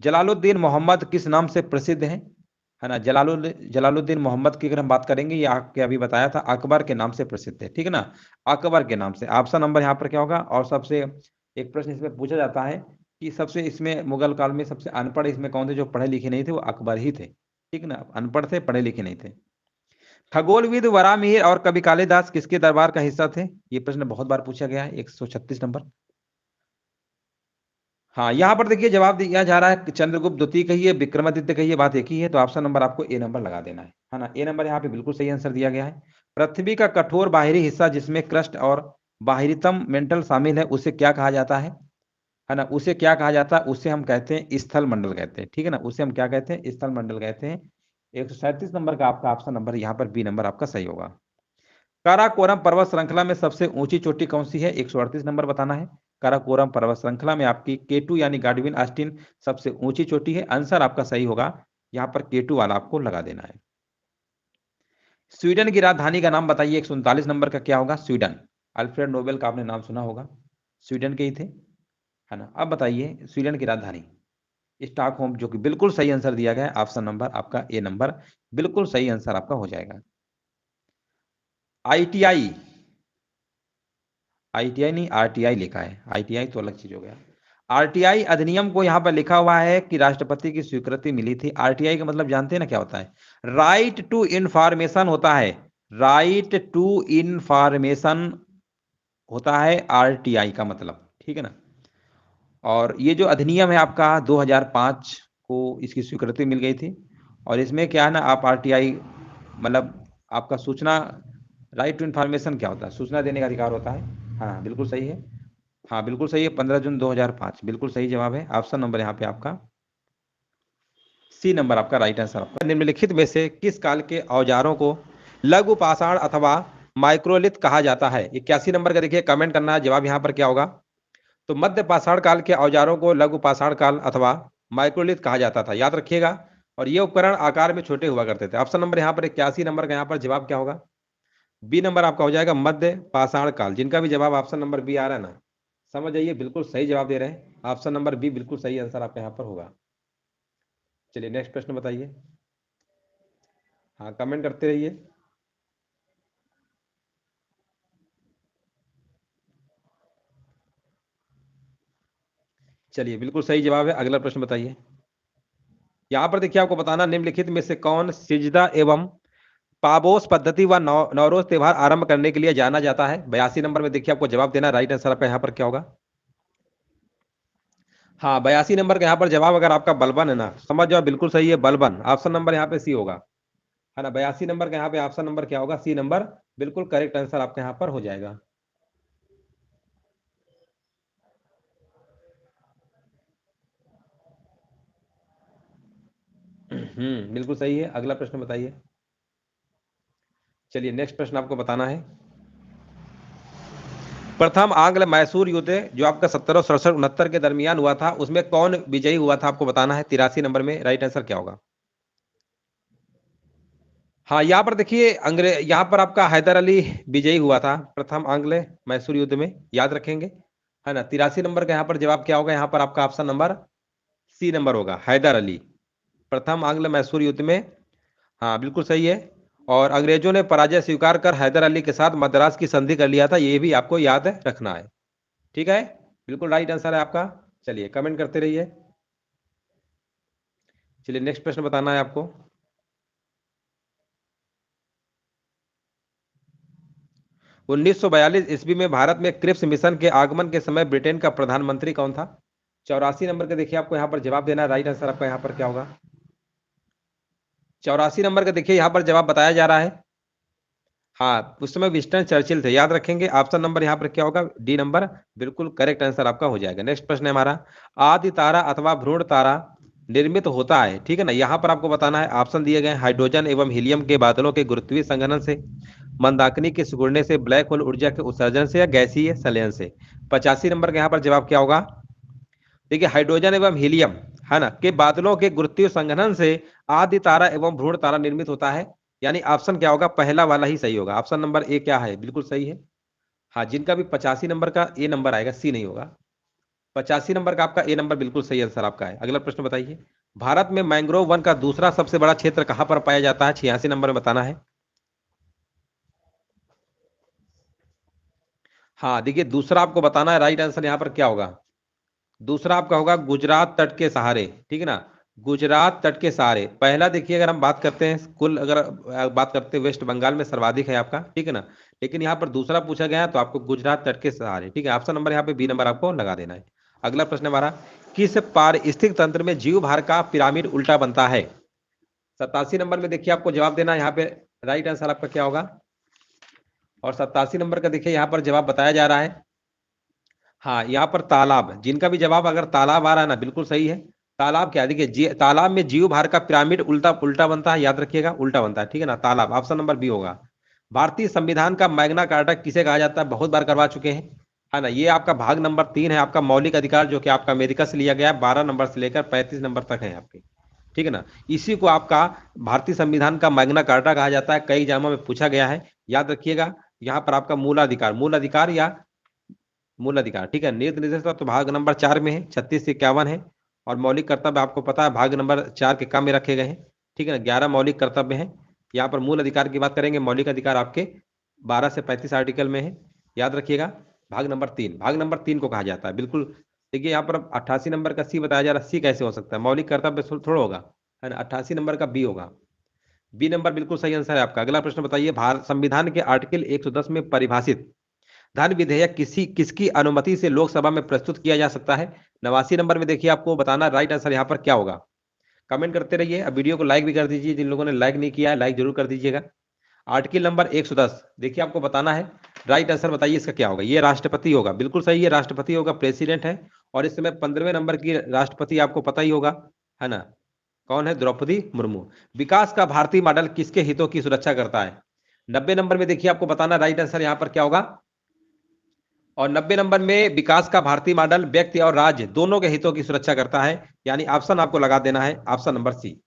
जलालुद्दीन मोहम्मद किस नाम से प्रसिद्ध है ना। जलालुद्दीन मोहम्मद की अगर हम बात करेंगे, ये आपके अभी बताया था, अकबर के नाम से प्रसिद्ध है, ठीक है ना। अकबर के नाम से। ऑप्शन नंबर यहाँ पर क्या होगा? और सबसे एक प्रश्न इसमें पूछा जाता है कि सबसे इसमें मुगल काल में सबसे अनपढ़ इसमें कौन थे? जो पढ़े लिखे नहीं थे, वो अकबर ही थे, ठीक है ना। अनपढ़ थे, पढ़े लिखे नहीं थे। खगोलविद वरामिहिर और कवि कालिदास किसके दरबार का हिस्सा थे? ये प्रश्न बहुत बार पूछा गया है। 136 नंबर। हाँ, यहाँ पर देखिए जवाब दिया जा रहा है चंद्रगुप्त द्वितीय कहिए, विक्रमादित्य कहिए, बात एक ही है। तो ऑप्शन नंबर आपको A नंबर लगा देना है ना। A नंबर यहाँ पे बिल्कुल सही आंसर दिया गया है। पृथ्वी का कठोर बाहरी हिस्सा जिसमें क्रस्ट और बाहरीतम मेंटल शामिल है, उसे क्या कहा जाता है ना। उसे क्या कहा जाता है? उसे हम कहते हैं स्थल मंडल कहते हैं, ठीक है ना। उसे हम क्या कहते हैं? स्थल मंडल कहते हैं। 137 नंबर का आपका ऑप्शन नंबर यहाँ पर B नंबर आपका सही होगा। काराकोरम पर्वत श्रृंखला में सबसे ऊंची चोटी कौन सी है? 138 नंबर बताना है। काराकोरम पर्वत श्रृंखला में आपकी K2 यानी गाडविन ऑस्टिन सबसे ऊंची चोटी है। आंसर आपका सही होगा यहाँ पर K2 वाला आपको लगा देना है। स्वीडन की राजधानी का नाम बताइए, 139 नंबर का क्या होगा? स्वीडन। अल्फ्रेड नोबेल का आपने नाम सुना होगा, स्वीडन के ही थे, है ना। अब बताइए स्वीडन की राजधानी स्टॉकहोम, जो कि बिल्कुल सही आंसर दिया गया है। ऑप्शन नंबर आपका ए नंबर बिल्कुल सही आंसर आपका हो जाएगा। आईटीआई, आईटीआई नहीं आरटीआई लिखा है, आईटीआई तो अलग चीज हो गया। आरटीआई अधिनियम को यहाँ पर लिखा हुआ है कि राष्ट्रपति की स्वीकृति मिली थी। आरटीआई का मतलब जानते हैं ना क्या होता है? राइट टू इंफॉर्मेशन होता है, राइट टू इंफॉर्मेशन होता है आरटीआई का मतलब, ठीक है ना। और ये जो अधिनियम है आपका 2005 को इसकी स्वीकृति मिल गई थी। और इसमें क्या है ना, आप आरटीआई मतलब आपका सूचना, राइट टू इंफॉर्मेशन क्या होता है? सूचना देने का अधिकार होता है। हाँ बिल्कुल सही है, हाँ बिल्कुल सही है, 15 जून 2005 बिल्कुल सही जवाब है। ऑप्शन नंबर यहाँ पे आपका सी नंबर आपका राइट आंसर आपका। निम्नलिखित में से किस काल के औजारों को लघु पाषाण अथवा माइक्रोलिथ कहा जाता है? 81 नंबर का देखिए, कमेंट करना है जवाब यहाँ पर क्या होगा। तो मध्य पाषाण काल के औजारों को लघु पाषाण काल अथवा माइक्रोलिथ कहा जाता था, याद रखिएगा। और ये उपकरण आकार में छोटे हुआ करते थे। ऑप्शन नंबर यहाँ पर 81 नंबर का यहाँ पर जवाब क्या होगा? बी नंबर आपका हो जाएगा, मध्य पाषाण काल। जिनका भी जवाब ऑप्शन नंबर बी आ रहा है ना, समझ जाइए बिल्कुल सही जवाब दे रहे हैं। ऑप्शन नंबर बी बिल्कुल सही आंसर आपका यहाँ पर होगा। चलिए नेक्स्ट प्रश्न बताइए, हाँ कमेंट करते रहिए। चलिए बिल्कुल सही जवाब है। अगला प्रश्न बताइए। यहाँ पर देखिए आपको बताना, निम्नलिखित में से कौन सिजदा एवं पाबोस पद्धति व नौरोज त्योहार आरंभ करने के लिए जाना जाता है? 82 नंबर में देखिए आपको जवाब देना, राइट आंसर आपका यहाँ पर क्या होगा? हाँ 82 नंबर का यहाँ पर जवाब अगर आपका बलबन है ना, समझ जाओ बिल्कुल सही है, बलबन। ऑप्शन नंबर यहाँ पे सी होगा, है ना। 82 नंबर का यहाँ पे ऑप्शन नंबर क्या होगा? सी नंबर बिल्कुल करेक्ट आंसर आपका यहाँ पर हो जाएगा। बिल्कुल सही है। अगला प्रश्न बताइए। चलिए नेक्स्ट प्रश्न आपको बताना है। प्रथम आंग्ल मैसूर युद्ध जो आपका 1767 के दरमियान हुआ था, उसमें कौन विजयी हुआ था आपको बताना है। 83 नंबर में राइट आंसर क्या होगा? हाँ यहाँ पर देखिए अंग्रेज, यहाँ पर आपका हैदर अली विजयी हुआ था प्रथम आंग्ल मैसूर युद्ध में, याद रखेंगे, है ना। 83 नंबर का यहाँ पर जवाब क्या होगा? यहाँ पर आपका ऑप्शन नंबर सी नंबर होगा, हैदर अली, प्रथम आंग्ल मैसूर युद्ध में। हाँ बिल्कुल सही है। और अंग्रेजों ने पराजय स्वीकार कर हैदर अली के साथ मद्रास की संधि कर लिया था, ये भी आपको याद रखना है, ठीक है। बिल्कुल राइट आंसर है आपका। चलिए कमेंट करते रहिए। चलिए नेक्स्ट प्रश्न बताना है आपको। 1942 ईस्वी में भारत में क्रिप्स मिशन के आगमन के समय ब्रिटेन का प्रधानमंत्री कौन था? 84 नंबर का देखिए आपको यहाँ पर जवाब देना, राइट आंसर आपका यहाँ पर क्या होगा? 84 नंबर का देखिए यहाँ पर जवाब बताया जा रहा है। हाँ उस समय विंस्टन चर्चिल थे, याद रखेंगे। ऑप्शन नंबर यहाँ पर क्या होगा? डी नंबर बिल्कुल करेक्ट आंसर आपका हो जाएगा। नेक्स्ट प्रश्न है हमारा, आदि तारा अथवा भ्रूण तारा निर्मित होता है, ठीक है ना। यहाँ पर आपको बताना है, ऑप्शन दिए गए हाइड्रोजन एवं हीलियम के बादलों के गुरुत्वीय संघनन से, मंदाकिनी के सिकुड़ने से, ब्लैक होल ऊर्जा के उत्सर्जन से, या गैसीय संलयन से। 85 नंबर का यहाँ पर जवाब क्या होगा? देखिए हाइड्रोजन एवं हीलियम, है ना, के बादलों के गुरुत्वीय संघनन से आदि तारा एवं भ्रूण तारा निर्मित होता है। यानी ऑप्शन क्या होगा? पहला वाला ही सही होगा। ऑप्शन नंबर ए क्या है? बिल्कुल सही है। हाँ जिनका भी 85 नंबर का ए नंबर आएगा, सी नहीं होगा। 85 नंबर का आपका ए नंबर बिल्कुल सही आंसर आपका है। अगला प्रश्न बताइए। भारत में मैंग्रोव वन का दूसरा सबसे बड़ा क्षेत्र कहां पर पाया जाता है? 86 नंबर में बताना है। हाँ देखिए दूसरा आपको बताना है, राइट आंसर यहाँ पर क्या होगा? दूसरा आपका होगा गुजरात तट के सहारे, ठीक है ना। गुजरात तट के सहारे। पहला देखिए, अगर हम बात करते हैं कुल, अगर बात करते हैं वेस्ट बंगाल में सर्वाधिक है आपका, ठीक है ना। लेकिन यहाँ पर दूसरा पूछा गया है तो आपको गुजरात तट के सहारे, ठीक है। ऑप्शन नंबर यहाँ पे बी नंबर आपको लगा देना है। अगला प्रश्न हमारा, किस पारिस्थितिक तंत्र में जीव भार का पिरामिड उल्टा बनता है? 87 नंबर में देखिए आपको जवाब देना है यहाँ पे, राइट आंसर आपका क्या होगा? और 87 नंबर का देखिए यहाँ पर जवाब बताया जा रहा है। हाँ यहाँ पर तालाब, जिनका भी जवाब अगर तालाब आ रहा है ना, बिल्कुल सही है। तालाब क्या, देखिए तालाब में जीव भार का पिरामिड उल्टा उल्टा बनता है, याद रखिएगा, उल्टा बनता है, ठीक है ना। तालाब ऑप्शन नंबर बी होगा। भारतीय संविधान का मैग्ना कार्टा किसे कहा जाता है? बहुत बार करवा चुके हैं, है ना। ये आपका भाग नंबर 3 है, आपका मौलिक अधिकार, जो कि आपका अमेरिका से लिया गया है। 12 नंबर से लेकर 35 नंबर तक है आपके। ठीक है ना। इसी को आपका भारतीय संविधान का मैग्ना कार्टा कहा जाता है, कई एग्जामों में पूछा गया है, याद रखिएगा। यहाँ पर आपका मूल अधिकार या मूल अधिकार, ठीक है। नीति निर्देश तो भाग नंबर 4 में है, 36 से 51 है। और मौलिक कर्तव्य आपको पता है भाग नंबर 4 के काम में रखे गए हैं, ठीक है ना। 11 मौलिक कर्तव्य हैं। यहाँ पर मूल अधिकार की बात करेंगे, मौलिक अधिकार आपके 12 से 35 आर्टिकल में है, याद रखिएगा। भाग नंबर 3 को कहा जाता है, बिल्कुल। देखिए यहाँ पर 88 नंबर का सी बताया जा रहा है, सी कैसे हो सकता है, मौलिक कर्तव्य थोड़ा होगा, है ना। 88 नंबर का बी होगा, बी नंबर बिल्कुल सही आंसर है आपका। अगला प्रश्न बताइए, भारत संविधान के आर्टिकल 110 में परिभाषित धन विधेयक किसकी अनुमति से लोकसभा में प्रस्तुत किया जा सकता है। 89 नंबर में देखिए आपको बताना राइट आंसर यहाँ पर क्या होगा। कमेंट करते रहिए, अब वीडियो को लाइक भी कर दीजिए, जिन लोगों ने लाइक नहीं किया है लाइक जरूर कर दीजिएगा। आर्टिकल नंबर 110 देखिए आपको बताना है, राइट आंसर बताइए इसका क्या होगा। ये राष्ट्रपति होगा, बिल्कुल सही है, राष्ट्रपति होगा, प्रेसिडेंट है। और इस समय 15वें नंबर की राष्ट्रपति आपको पता ही होगा, है ना, कौन है, द्रौपदी मुर्मू। विकास का भारतीय मॉडल किसके हितों की सुरक्षा करता है। 90 नंबर में देखिए आपको बताना राइट आंसर यहाँ पर क्या होगा। और 90 नंबर में विकास का भारतीय मॉडल व्यक्ति और राज्य दोनों के हितों की सुरक्षा करता है, यानी ऑप्शन आपको लगा देना है, ऑप्शन नंबर सी।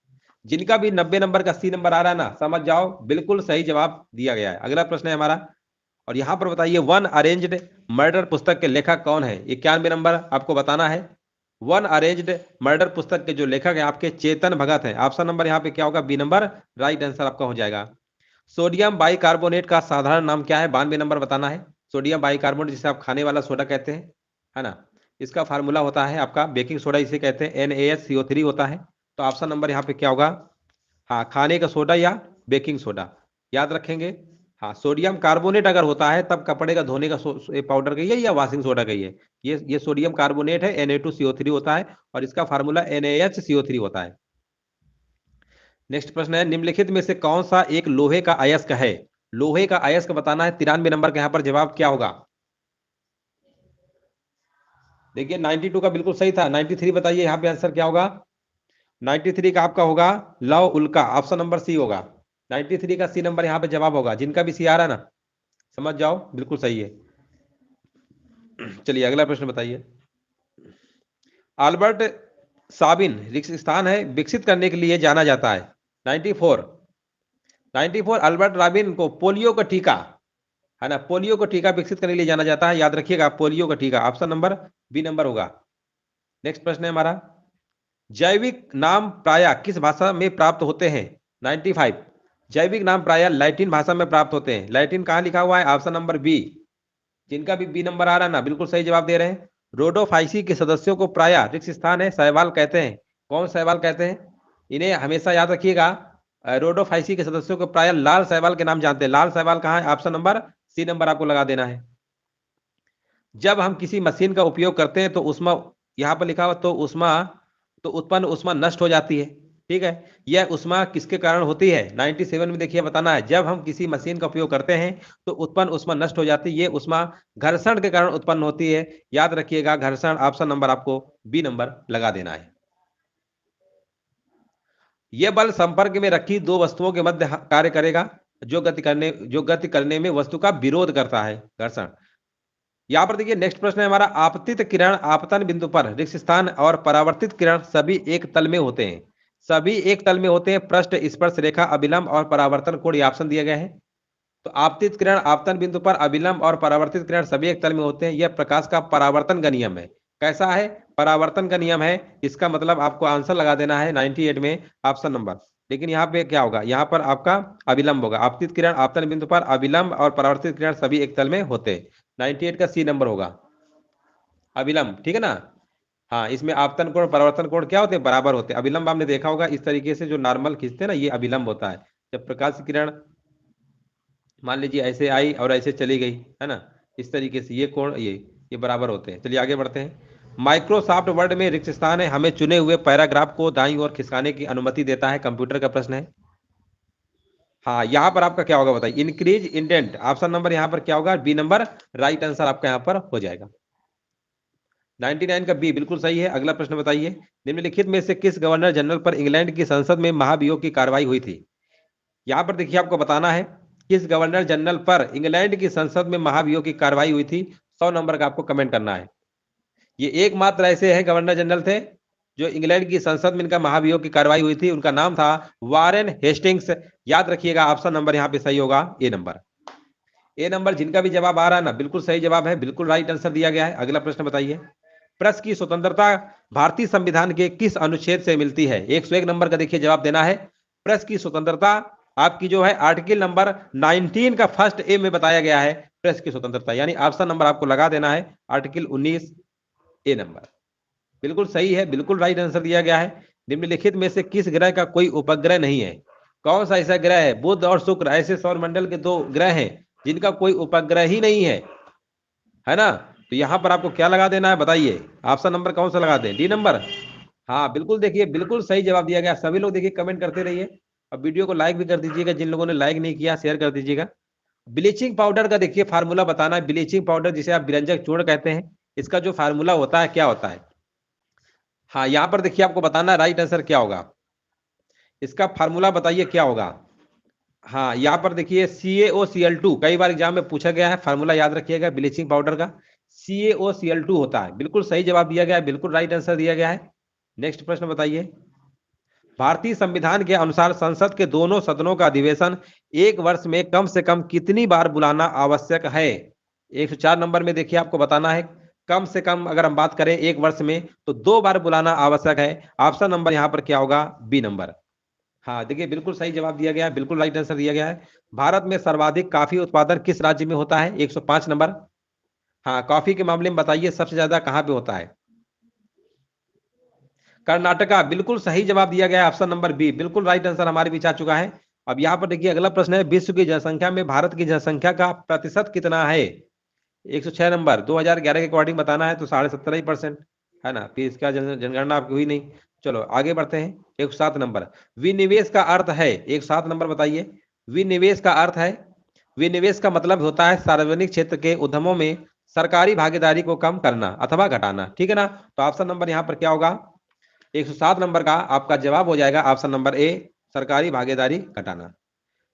जिनका भी 90 नंबर का सी नंबर आ रहा है ना, समझ जाओ बिल्कुल सही जवाब दिया गया है। अगला प्रश्न है हमारा, और यहां पर बताइए वन अरेंज्ड मर्डर पुस्तक के लेखक कौन है। 91 नंबर आपको बताना है। वन अरेंज्ड मर्डर पुस्तक के जो लेखक है आपके चेतन भगत हैं। ऑप्शन नंबर यहाँ पे क्या होगा, बी नंबर राइट आंसर आपका हो जाएगा। सोडियम बाइकार्बोनेट का साधारण नाम क्या है, 92 नंबर बताना है। सोडियम बाइकार्बोनेट जिसे आप खाने वाला सोडा कहते हैं, है ना, इसका फार्मूला होता है आपका बेकिंग सोडा इसे कहते हैं, NaHCO3 होता है। तो ऑप्शन नंबर यहाँ पे क्या होगा, हाँ, खाने का सोडा या बेकिंग सोडा, याद रखेंगे। हाँ, सोडियम कार्बोनेट अगर होता है तब कपड़े का धोने का पाउडर कहिए या वॉशिंग सोडा कहिए, ये सोडियम कार्बोनेट है, Na2CO3 होता है, और इसका फार्मूला NaHCO3 होता है। नेक्स्ट प्रश्न है, निम्नलिखित में से कौन सा एक लोहे का अयस्क है। लोहे का अयस्क बताना है, 93 नंबर का यहाँ पर जवाब क्या होगा। देखिए 92 का बिल्कुल सही था, 93 बताइए यहाँ पे आंसर क्या होगा। 93 का आपका होगा लव उल्का, ऑप्शन नंबर सी होगा। 93 का सी नंबर यहाँ पे जवाब होगा, जिनका भी सी आ रहा है ना समझ जाओ बिल्कुल सही है। चलिए अगला प्रश्न बताइए, अल्बर्ट साबिन स्थान है विकसित करने के लिए जाना जाता है। 94 अल्बर्ट राबिन को पोलियो का टीका, है ना, पोलियो का टीका विकसित करने के लिए जाना जाता है, याद रखिएगा पोलियो का टीका, ऑप्शन नंबर बी नंबर होगा। नेक्स्ट प्रश्न है हमारा, जैविक नाम प्रायः किस भाषा में प्राप्त होते हैं। 95 जैविक नाम प्रायः लैटिन भाषा में प्राप्त होते हैं। लैटिन कहां लिखा हुआ है, ऑप्शन नंबर बी। जिनका भी बी नंबर आ रहा है ना बिल्कुल सही जवाब दे रहे हैं। रोडोफाइसी के सदस्यों को प्रायः रिक्त स्थान है शैवाल कहते हैं। कौन शैवाल कहते हैं, इन्हें हमेशा याद रखिएगा। रोडोफाइसी के सदस्यों को प्रायः लाल शैवाल के नाम जानते हैं। लाल शैवाल कहाँ है, ऑप्शन नंबर सी नंबर आपको लगा देना है। जब हम किसी मशीन का उपयोग करते हैं तो उष्मा, यहाँ पर लिखा हुआ तो उष्मा, तो उत्पन्न उष्मा नष्ट हो जाती है, ठीक है। यह उष्मा किसके कारण होती है। 97 में देखिए बताना है, जब हम किसी मशीन का उपयोग करते हैं तो उत्पन्न उष्मा नष्ट हो जाती है, ये उष्मा घर्षण के कारण उत्पन्न होती है, याद रखिएगा घर्षण, ऑप्शन नंबर आपको बी नंबर लगा देना है। यह बल संपर्क में रखी दो वस्तुओं के मध्य कार्य करेगा, जो गति करने में वस्तु का विरोध करता है, घर्षण। यहां पर देखिए नेक्स्ट प्रश्न है हमारा, आपतित किरण आपतन बिंदु पर रिक्त स्थान और परावर्तित किरण सभी एक तल में होते हैं। सभी एक तल में होते हैं, पृष्ठ स्पर्श रेखा अभिलंब और परावर्तन कोण, ये ऑप्शन दिए गए हैं। तो आपतित किरण आपतन बिंदु पर अभिलंब और परावर्तित किरण सभी एक तल में होते हैं, यह प्रकाश का परावर्तन का नियम है। कैसा है, परावर्तन का नियम है, इसका मतलब आपको आंसर लगा देना है 98 में ऑप्शन नंबर। लेकिन यहाँ पे क्या होगा, यहाँ पर आपका अभिलंब होगा। आपतित किरण आपतन बिंदु पर अभिलंब और परावर्तित किरण सभी एक तल में होते हैं, 98 का सी नंबर होगा अभिलंब, ठीक है ना। हाँ, इसमें आपतन कोण परावर्तन कोण क्या होते हैं, बराबर होते हैं। अभिलंब आपने देखा होगा इस तरीके से जो नॉर्मल खींचते हैं ना, ये अभिलंब होता है। जब प्रकाश की किरण मान लीजिए ऐसे आई और ऐसे चली गई, है ना, इस तरीके से ये कोण ये बराबर होते हैं। चलिए आगे बढ़ते हैं। माइक्रोसॉफ्ट वर्ड में रिक्त स्थान है हमें चुने हुए पैराग्राफ को दाईं ओर खिसकाने की अनुमति देता है, कंप्यूटर का प्रश्न है। हाँ, यहाँ पर आपका क्या होगा बताइए, इंक्रीज इंडेंट, ऑप्शन नंबर यहाँ पर क्या होगा, बी नंबर राइट आंसर आपका यहाँ पर हो जाएगा। 99 का बी बिल्कुल सही है। अगला प्रश्न बताइए, निम्नलिखित में से किस गवर्नर जनरल पर इंग्लैंड की संसद में महाभियोग की कार्रवाई हुई थी। यहाँ पर देखिए आपको बताना है, किस गवर्नर जनरल पर इंग्लैंड की संसद में महाभियोग की कार्रवाई हुई थी। 100 नंबर का आपको कमेंट करना है। ये एकमात्र ऐसे है गवर्नर जनरल थे जो इंग्लैंड की संसद में इनका महाभियोग की कार्रवाई हुई थी, उनका नाम था वारेन हेस्टिंग्स। याद रखिएगा, ऑप्शन नंबर यहाँ पे सही होगा ए नंबर। ए नंबर जिनका भी जवाब आ रहा है ना, बिल्कुल सही जवाब है, बिल्कुल राइट आंसर दिया गया है। अगला प्रश्न बताइए, प्रेस की स्वतंत्रता भारतीय संविधान के किस अनुच्छेद से मिलती है? 101 नंबर का देखिए जवाब देना है। प्रेस की स्वतंत्रता आपकी जो है आर्टिकल नंबर 19 का फर्स्ट ए में बताया गया है, प्रेस की स्वतंत्रता, यानी ऑप्शन नंबर आपको लगा देना है आर्टिकल 19 ए नंबर। बिल्कुल सही है, बिल्कुल राइट आंसर दिया गया है। निम्नलिखित में से किस ग्रह का कोई उपग्रह नहीं है? कौन सा ऐसा ग्रह है? बुध और शुक्र ऐसे सौर मंडल के दो ग्रह हैं जिनका कोई उपग्रह ही नहीं है ना। तो यहां पर आपको क्या लगा देना है बताइए, ऑप्शन नंबर कौन सा लगा दें? D number. हाँ बिल्कुल, देखिए बिल्कुल सही जवाब दिया गया। सभी लोग देखिए कमेंट करते रहिए और वीडियो को लाइक भी कर दीजिएगा, जिन लोगों ने लाइक नहीं किया शेयर कर दीजिएगा। ब्लीचिंग पाउडर का देखिए फार्मूला बताना है। ब्लीचिंग पाउडर जिसे आप विरंजक चूर्ण कहते हैं, इसका जो फार्मूला होता है क्या होता है? हाँ यहाँ पर देखिए आपको बताना है राइट आंसर क्या होगा, इसका फार्मूला बताइए क्या होगा। हाँ यहाँ पर देखिए CaOCl2, कई बार एग्जाम में पूछा गया है, फार्मूला याद रखिएगा ब्लीचिंग पाउडर का CaOCl2 होता है। बिल्कुल सही जवाब दिया गया है, बिल्कुल राइट आंसर दिया गया है। नेक्स्ट प्रश्न बताइए, भारतीय संविधान के अनुसार संसद के दोनों सदनों का अधिवेशन एक वर्ष में कम से कम कितनी बार बुलाना आवश्यक है? 104 नंबर में देखिए आपको बताना है, कम से कम अगर हम बात करें एक वर्ष में तो 2 बार बुलाना आवश्यक है। ऑप्शन नंबर यहाँ पर क्या होगा? B number. हाँ देखिए बिल्कुल सही जवाब दिया गया है, बिल्कुल राइट आंसर दिया गया है। भारत में सर्वाधिक कॉफी उत्पादन किस राज्य में होता है? 105 नंबर। हाँ कॉफी के मामले में बताइए सबसे ज्यादा कहाँ पे होता है? कर्नाटका, बिल्कुल सही जवाब दिया गया है, ऑप्शन नंबर बी, बिल्कुल राइट आंसर हमारे बीच आ चुका है। अब यहाँ पर देखिए अगला प्रश्न है, विश्व की जनसंख्या में भारत की जनसंख्या का प्रतिशत कितना है? 106 नंबर। 2011 के अकॉर्डिंग बताना है तो 17.5% है ना, फिर इसका जनगणना आपकी हुई नहीं। चलो आगे बढ़ते हैं, 107 नंबर। विनिवेश का अर्थ है, 107 नंबर बताइए। विनिवेश का अर्थ है, विनिवेश का मतलब होता है सार्वजनिक क्षेत्र के उद्यमों में सरकारी भागीदारी को कम करना अथवा घटाना, ठीक है ना। तो ऑप्शन नंबर यहाँ पर क्या होगा? 107 नंबर का आपका जवाब हो जाएगा ऑप्शन नंबर ए, सरकारी भागीदारी घटाना।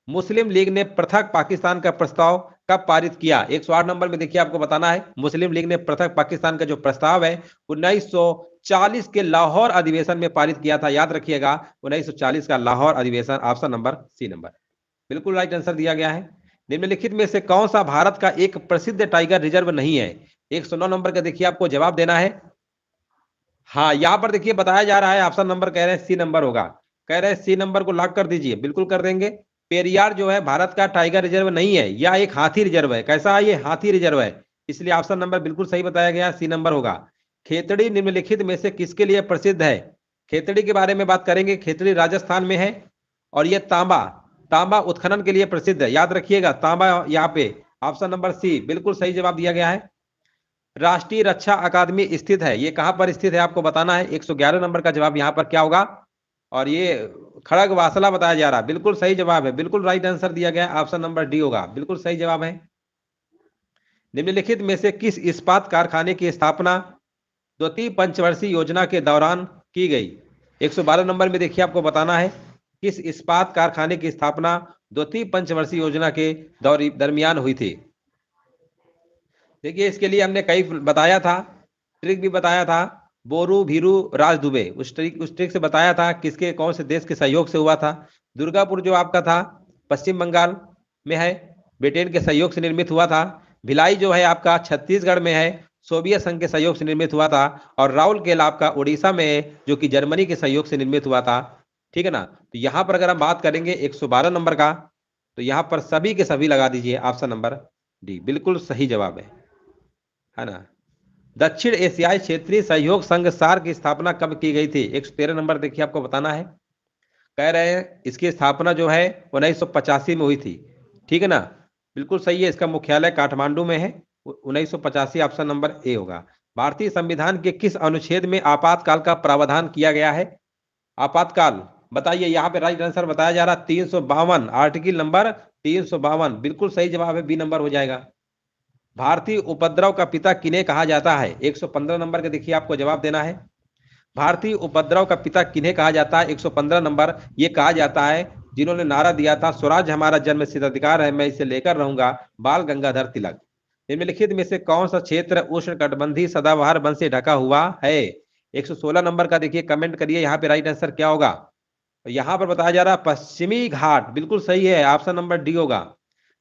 मुस्लिम लीग ने पृथक पाकिस्तान का प्रस्ताव कब पारित किया? 108 नंबर में देखिए आपको बताना है, मुस्लिम लीग ने पृथक पाकिस्तान का जो प्रस्ताव है 1940 के लाहौर अधिवेशन में पारित किया था। याद रखिएगा 1940 का लाहौर अधिवेशन, ऑप्शन नंबर सी नंबर, बिल्कुल राइट आंसर दिया गया है। निम्नलिखित में से कौन सा भारत का एक प्रसिद्ध टाइगर रिजर्व नहीं है? 109 नंबर का देखिए आपको जवाब देना है। हाँ यहाँ पर देखिए बताया जा रहा है, ऑप्शन नंबर कह रहे हैं सी नंबर होगा, कह रहे हैं सी नंबर को लॉक कर दीजिए, बिल्कुल कर देंगे। पेरियार जो है भारत का टाइगर रिजर्व नहीं है, यह एक हाथी रिजर्व है। कैसा है ये? हाथी रिजर्व है, इसलिए ऑप्शन नंबर बिल्कुल सही बताया गया, सी नंबर होगा। खेतड़ी निम्नलिखित में से किसके लिए प्रसिद्ध है? खेतड़ी के बारे में बात करेंगे, खेतड़ी राजस्थान में है और यह तांबा, तांबा उत्खनन के लिए प्रसिद्ध है। याद रखिएगा तांबा यहाँ पे, ऑप्शन नंबर सी, बिल्कुल सही जवाब दिया गया है। राष्ट्रीय रक्षा अकादमी स्थित है, ये कहां पर स्थित है आपको बताना है। 111 नंबर का जवाब यहां पर क्या होगा? और ये खड़गवासला बताया जा रहा है, बिल्कुल सही जवाब है, बिल्कुल राइट आंसर दिया गया, ऑप्शन नंबर डी होगा, बिल्कुल सही जवाब है। निम्नलिखित में से किस इस्पात कारखाने की स्थापना द्वितीय पंचवर्षीय योजना के दौरान की गई? 112 नंबर में देखिए आपको बताना है, किस इस्पात कारखाने की स्थापना द्वितीय पंचवर्षीय योजना के दरमियान हुई थी? देखिए इसके लिए हमने कई बताया था, ट्रिक भी बताया था, बोरू भीरू राज दुबे, उस ट्रिक से बताया था किसके कौन से देश के सहयोग से हुआ था। दुर्गापुर जो आपका था पश्चिम बंगाल में है, ब्रिटेन के सहयोग से निर्मित हुआ था। भिलाई जो है आपका छत्तीसगढ़ में है, सोवियत संघ के सहयोग से निर्मित हुआ था। और राउरकेला आपका उड़ीसा में है, जो कि जर्मनी के सहयोग से निर्मित हुआ था, ठीक है ना। तो यहाँ पर अगर हम बात करेंगे 112 नंबर का, तो यहाँ पर सभी के सभी लगा दीजिए, ऑप्शन नंबर डी बिल्कुल सही जवाब है ना। दक्षिण एशियाई क्षेत्रीय सहयोग संघ सार की स्थापना कब की गई थी? 113 नंबर देखिए आपको बताना है, कह रहे हैं इसकी स्थापना जो है 1985 में हुई थी, ठीक है ना, बिल्कुल सही है। इसका मुख्यालय काठमांडू में है, 1985, ऑप्शन नंबर ए होगा। भारतीय संविधान के किस अनुच्छेद में आपातकाल का प्रावधान किया गया है? आपातकाल बताइए, यहाँ पे राइट आंसर बताया जा रहा है 352, आर्टिकल नंबर 352, बिल्कुल सही जवाब है, बी नंबर हो जाएगा। भारतीय उपद्रव का पिता किन्हें कहा जाता है? 115 नंबर का देखिए आपको जवाब देना है। भारतीय उपद्रव का पिता किन्हें कहा जाता है? 115 नंबर, ये कहा जाता है जिन्होंने नारा दिया था स्वराज हमारा जन्मसिद्ध अधिकार है, मैं इसे लेकर रहूंगा, बाल गंगाधर तिलक। निम्नलिखित में से कौन सा क्षेत्र उष्णकटिबंधीय सदाबहार वन से ढका हुआ है? 116 नंबर का देखिए, कमेंट करिए यहाँ पे राइट आंसर क्या होगा। तो यहाँ पर बताया जा रहा है पश्चिमी घाट, बिल्कुल सही है, ऑप्शन नंबर डी होगा।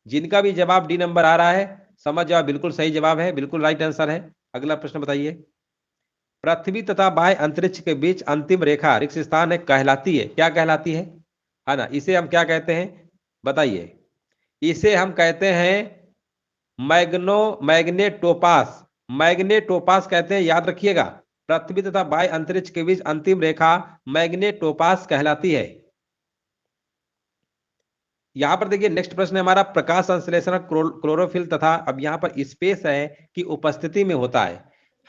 जिनका भी जवाब डी नंबर आ रहा है समझ जाओ बिल्कुल सही जवाब है, बिल्कुल राइट आंसर है। अगला प्रश्न बताइए। पृथ्वी तथा बाह्य अंतरिक्ष के बीच अंतिम रेखा रिक्त स्थान है, कहलाती है, क्या कहलाती है ना, इसे हम क्या कहते हैं बताइए। इसे हम कहते हैं मैग्नेटोपास, मैग्नेटोपास कहते हैं, याद रखिएगा। पृथ्वी तथा बाह्य अंतरिक्ष के बीच अंतिम रेखा मैग्नेटोपास कहलाती है। यहां पर देखिए नेक्स्ट प्रश्न है हमारा, प्रकाश संश्लेषण क्लोरोफिल तथा, अब यहां पर स्पेस है कि उपस्थिति में होता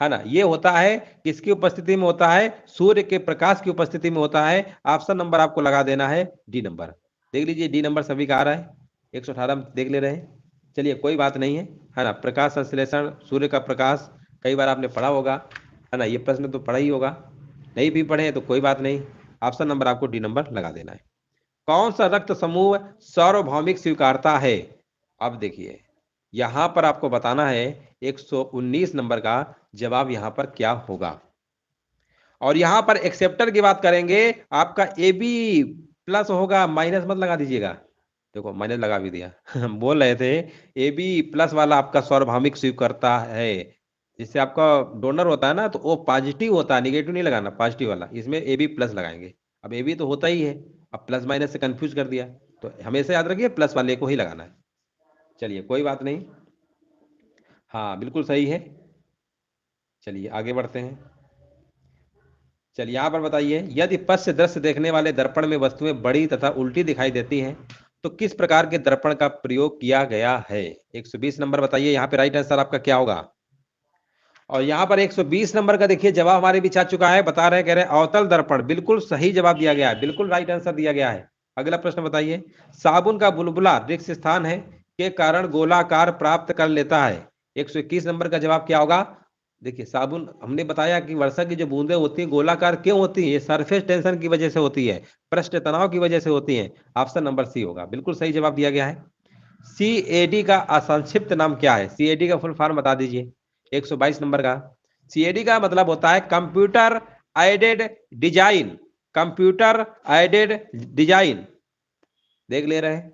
है ना, ये होता है किसकी उपस्थिति में होता है, सूर्य के प्रकाश की उपस्थिति में होता है। ऑप्शन नंबर आपको लगा देना है डी नंबर। देख लीजिए डी नंबर सभी का आ रहा है, 118 देख ले रहे हैं। चलिए कोई बात नहीं है ना, प्रकाश संश्लेषण सूर्य का प्रकाश कई बार आपने पढ़ा होगा, है ना, ये प्रश्न तो पढ़ा ही होगा, नहीं भी पढ़े तो कोई बात नहीं, ऑप्शन नंबर आपको डी नंबर लगा देना है। कौन सा रक्त समूह सार्वभौमिक स्वीकारता है। अब देखिए यहां पर आपको बताना है 119 नंबर का जवाब यहां पर क्या होगा। और यहां पर एक्सेप्टर की बात करेंगे, आपका ए बी प्लस होगा, माइनस मत लगा दीजिएगा, देखो माइनस लगा भी दिया बोल रहे थे ए बी प्लस वाला आपका सार्वभौमिक स्वीकारता है, जिससे आपका डोनर होता है ना तो वो पॉजिटिव होता है, निगेटिव नहीं लगाना, पॉजिटिव वाला, इसमें ए बी प्लस लगाएंगे। अब ए बी तो होता ही है, अब प्लस माइनस से कंफ्यूज कर दिया, तो हमेशा याद रखिए प्लस वाले को ही लगाना है। चलिए कोई बात नहीं, हाँ बिल्कुल सही है। चलिए आगे बढ़ते हैं। चलिए यहाँ पर बताइए, यदि पश्च दृश्य देखने वाले दर्पण में वस्तुएं बड़ी तथा उल्टी दिखाई देती हैं तो किस प्रकार के दर्पण का प्रयोग किया गया है। 120 नंबर बताइए यहाँ पे राइट आंसर आपका क्या होगा। और यहाँ पर 120 नंबर का देखिए जवाब हमारे बीच आ चुका है, बता रहे कह रहे अवतल दर्पण, बिल्कुल सही जवाब दिया गया है, बिल्कुल राइट आंसर दिया गया है। अगला प्रश्न बताइए, साबुन का बुलबुला रिक्त स्थान है के कारण गोलाकार प्राप्त कर लेता है। 121 नंबर का जवाब क्या होगा। देखिए साबुन हमने बताया कि वर्षा की जो बूंदें होती हैं गोलाकार क्यों होती हैं, ये सरफेस टेंशन की वजह से होती है, पृष्ठ तनाव की वजह से होती है। ऑप्शन नंबर सी होगा, बिल्कुल सही जवाब दिया गया है। सीएडी का असंक्षिप्त नाम क्या है, सीएडी का फुल फॉर्म बता दीजिए। 122 नंबर का, सीएडी का मतलब होता है computer aided design, computer aided design, देख ले रहे हैं।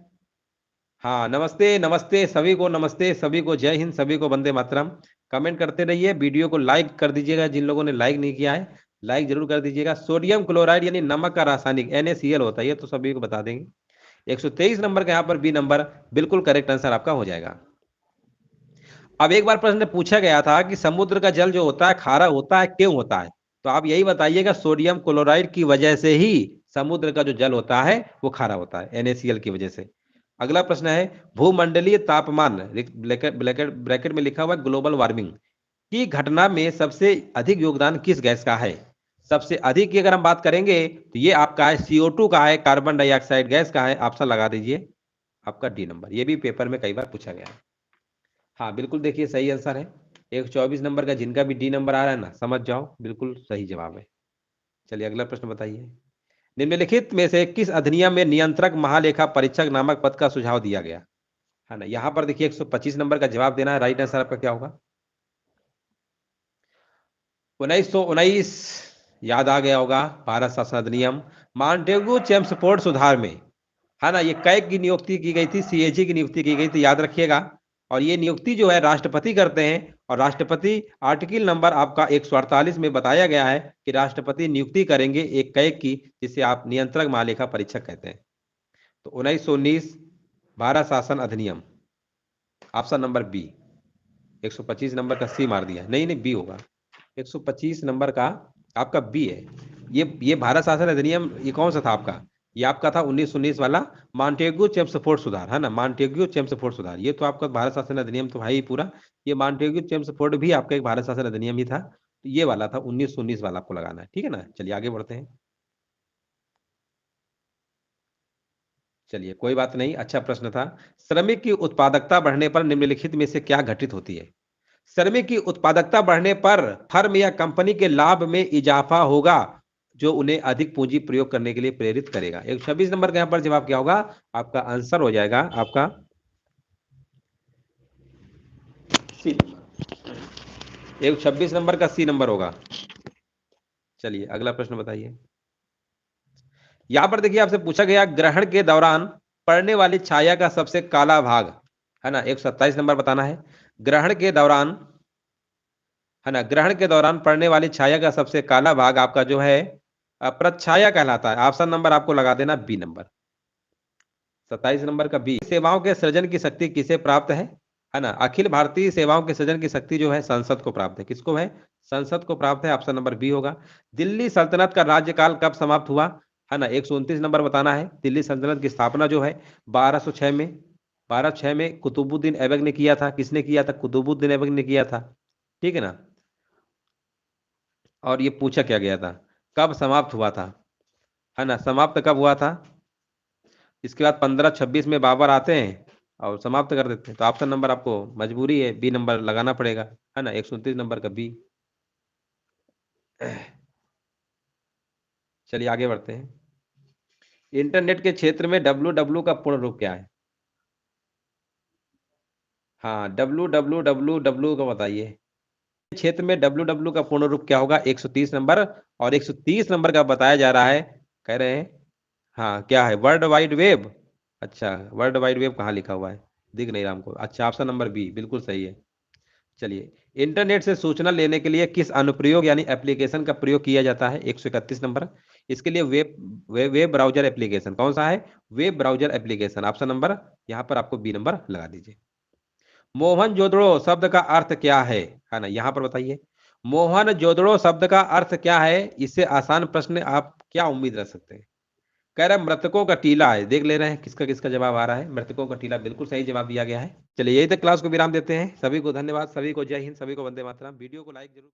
हाँ नमस्ते नमस्ते सभी को, नमस्ते सभी को, जय हिंद सभी को, वंदे मातरम। कमेंट करते रहिए, वीडियो को लाइक कर दीजिएगा, जिन लोगों ने लाइक नहीं किया है लाइक जरूर कर दीजिएगा। सोडियम क्लोराइड यानी नमक का रासायनिक NaCl होता है, ये तो सभी को बता देंगे। 123 नंबर का यहाँ पर बी नंबर बिल्कुल करेक्ट आंसर आपका हो जाएगा। अब एक बार प्रश्न पूछा गया था कि समुद्र का जल जो होता है खारा होता है, क्यों होता है, तो आप यही बताइएगा सोडियम क्लोराइड की वजह से ही समुद्र का जो जल होता है वो खारा होता है, NaCl की वजह से। अगला प्रश्न है, भूमंडलीय तापमान ब्रैकेट में लिखा हुआ है ग्लोबल वार्मिंग की घटना में सबसे अधिक योगदान किस गैस का है। सबसे अधिक की अगर हम बात करेंगे तो ये आपका है CO2 का है, कार्बन डाइऑक्साइड गैस का है। ऑप्शन लगा दीजिए आपका डी नंबर, ये भी पेपर में कई बार पूछा गया है। हाँ बिल्कुल देखिए सही आंसर है। 124 नंबर का जिनका भी डी नंबर आ रहा है ना समझ जाओ बिल्कुल सही जवाब है। चलिए अगला प्रश्न बताइए, निम्नलिखित में से किस अधिनियम में नियंत्रक महालेखा परीक्षक नामक पद का सुझाव दिया गया है ना। यहां पर देखिए 125 नंबर का जवाब देना है, राइट आंसर आपका क्या होगा। 1919 याद आ गया होगा, भारत शासन अधिनियम, मांटेगू चेम्सफोर्ड सुधार में, है ना, ये कैग की नियुक्ति की गई थी, CAG की नियुक्ति की गई थी, याद रखिएगा। और ये नियुक्ति जो है राष्ट्रपति करते हैं, और राष्ट्रपति आर्टिकल नंबर आपका 148 में बताया गया है कि राष्ट्रपति नियुक्ति करेंगे एक कैग की, जिसे आप नियंत्रक महालेखा परीक्षक कहते हैं। तो 1919 भारत शासन अधिनियम, ऑप्शन नंबर बी। 125 नंबर का सी मार दिया, नहीं नहीं बी होगा, 125 नंबर का आपका बी है। ये भारत शासन अधिनियम ये कौन सा था आपका, ये आपका था 1919 वाला मॉन्टेग्यू चेम्सफोर्ड सुधार, है ना, मॉन्टेग्यू चेम्सफोर्ड सुधार, ये तो आपका भारत शासन अधिनियम तो है ही पूरा। ये मॉन्टेग्यू चेम्सफोर्ड भी आपका एक भारत शासन अधिनियम ही था, तो ये वाला था 1919 वाला आपको लगाना है, ठीक है ना। चलिए आगे बढ़ते हैं। चलिए कोई बात नहीं, अच्छा प्रश्न था। श्रमिक की उत्पादकता बढ़ने पर निम्नलिखित में से क्या घटित होती है। श्रमिक की उत्पादकता बढ़ने पर फर्म या कंपनी के लाभ में इजाफा होगा, जो उन्हें अधिक पूंजी प्रयोग करने के लिए प्रेरित करेगा। 126 नंबर का यहाँ पर जवाब क्या होगा, आपका आंसर हो जाएगा आपका सी। 126 नंबर का सी नंबर होगा। चलिए अगला प्रश्न बताइए। यहां पर देखिए आपसे पूछा गया ग्रहण के दौरान पड़ने वाली छाया का सबसे काला भाग, है ना, 127 नंबर बताना है। ग्रहण के दौरान, है ना, ग्रहण के दौरान पड़ने वाली छाया का सबसे काला भाग आपका जो है प्रच्छाया कहलाता है। ऑप्शन नंबर आपको लगा देना बी नंबर, 27 नंबर का बी। सेवाओं के सृजन की शक्ति किसे प्राप्त है ना, अखिल भारतीय सेवाओं के सृजन की शक्ति जो है संसद को प्राप्त है। किसको है? संसद को प्राप्त है। ऑप्शन नंबर बी होगा। दिल्ली सल्तनत का राज्यकाल कब समाप्त हुआ, है ना, 129 नंबर बताना है। दिल्ली सल्तनत की स्थापना जो है 1206 में, 1206 में कुतुबुद्दीन ऐबक ने किया था। किसने किया था? कुतुबुद्दीन ऐबक ने किया था, ठीक है ना। और ये पूछा क्या गया था, कब समाप्त हुआ था, है ना, समाप्त कब हुआ था। इसके बाद 1526 में बाबर आते हैं और समाप्त कर देते हैं। तो ऑप्शन नंबर आपको मजबूरी है बी नंबर लगाना पड़ेगा, है ना, 129 नंबर का बी। चलिए आगे बढ़ते हैं। इंटरनेट के क्षेत्र में डब्ल्यू डब्ल्यू का पूर्ण रूप क्या है? हाँ, डब्ल्यू डब्ल्यू डब्ल्यू डब्ल्यू का बताइए। क्षेत्र में डब्ल्यू डब्ल्यू का पूर्ण रूप क्या होगा? 130 नंबर। और 130 नंबर का बताया जा रहा है, कह रहे हैं, हाँ क्या है? World wide web. अच्छा, वर्ल्ड वाइड वेब कहाँ लिखा हुआ है, दिख नहीं रहा हमको। अच्छा, ऑप्शन नंबर बी बिल्कुल सही है। चलिए, इंटरनेट से सूचना लेने के लिए किस अनुप्रयोग यानी एप्लीकेशन का प्रयोग किया जाता है? 131 नंबर। इसके लिए वेब ब्राउजर एप्लीकेशन। कौन सा है? Web browser application. Option number यहाँ पर आपको बी नंबर लगा दीजिए। मोहनजोदड़ो शब्द का अर्थ क्या है ना, यहाँ पर बताइए। मोहनजोदड़ो शब्द का अर्थ क्या है? इससे आसान प्रश्न आप क्या उम्मीद रख सकते हैं? कह रहा है मृतकों का टीला है। देख ले रहे हैं किसका किसका जवाब आ रहा है। मृतकों का टीला बिल्कुल सही जवाब दिया गया है। चलिए यही तक क्लास को विराम देते हैं। सभी को धन्यवाद, सभी को जय हिंद, सभी को वंदे मातरम। वीडियो को लाइक जरूर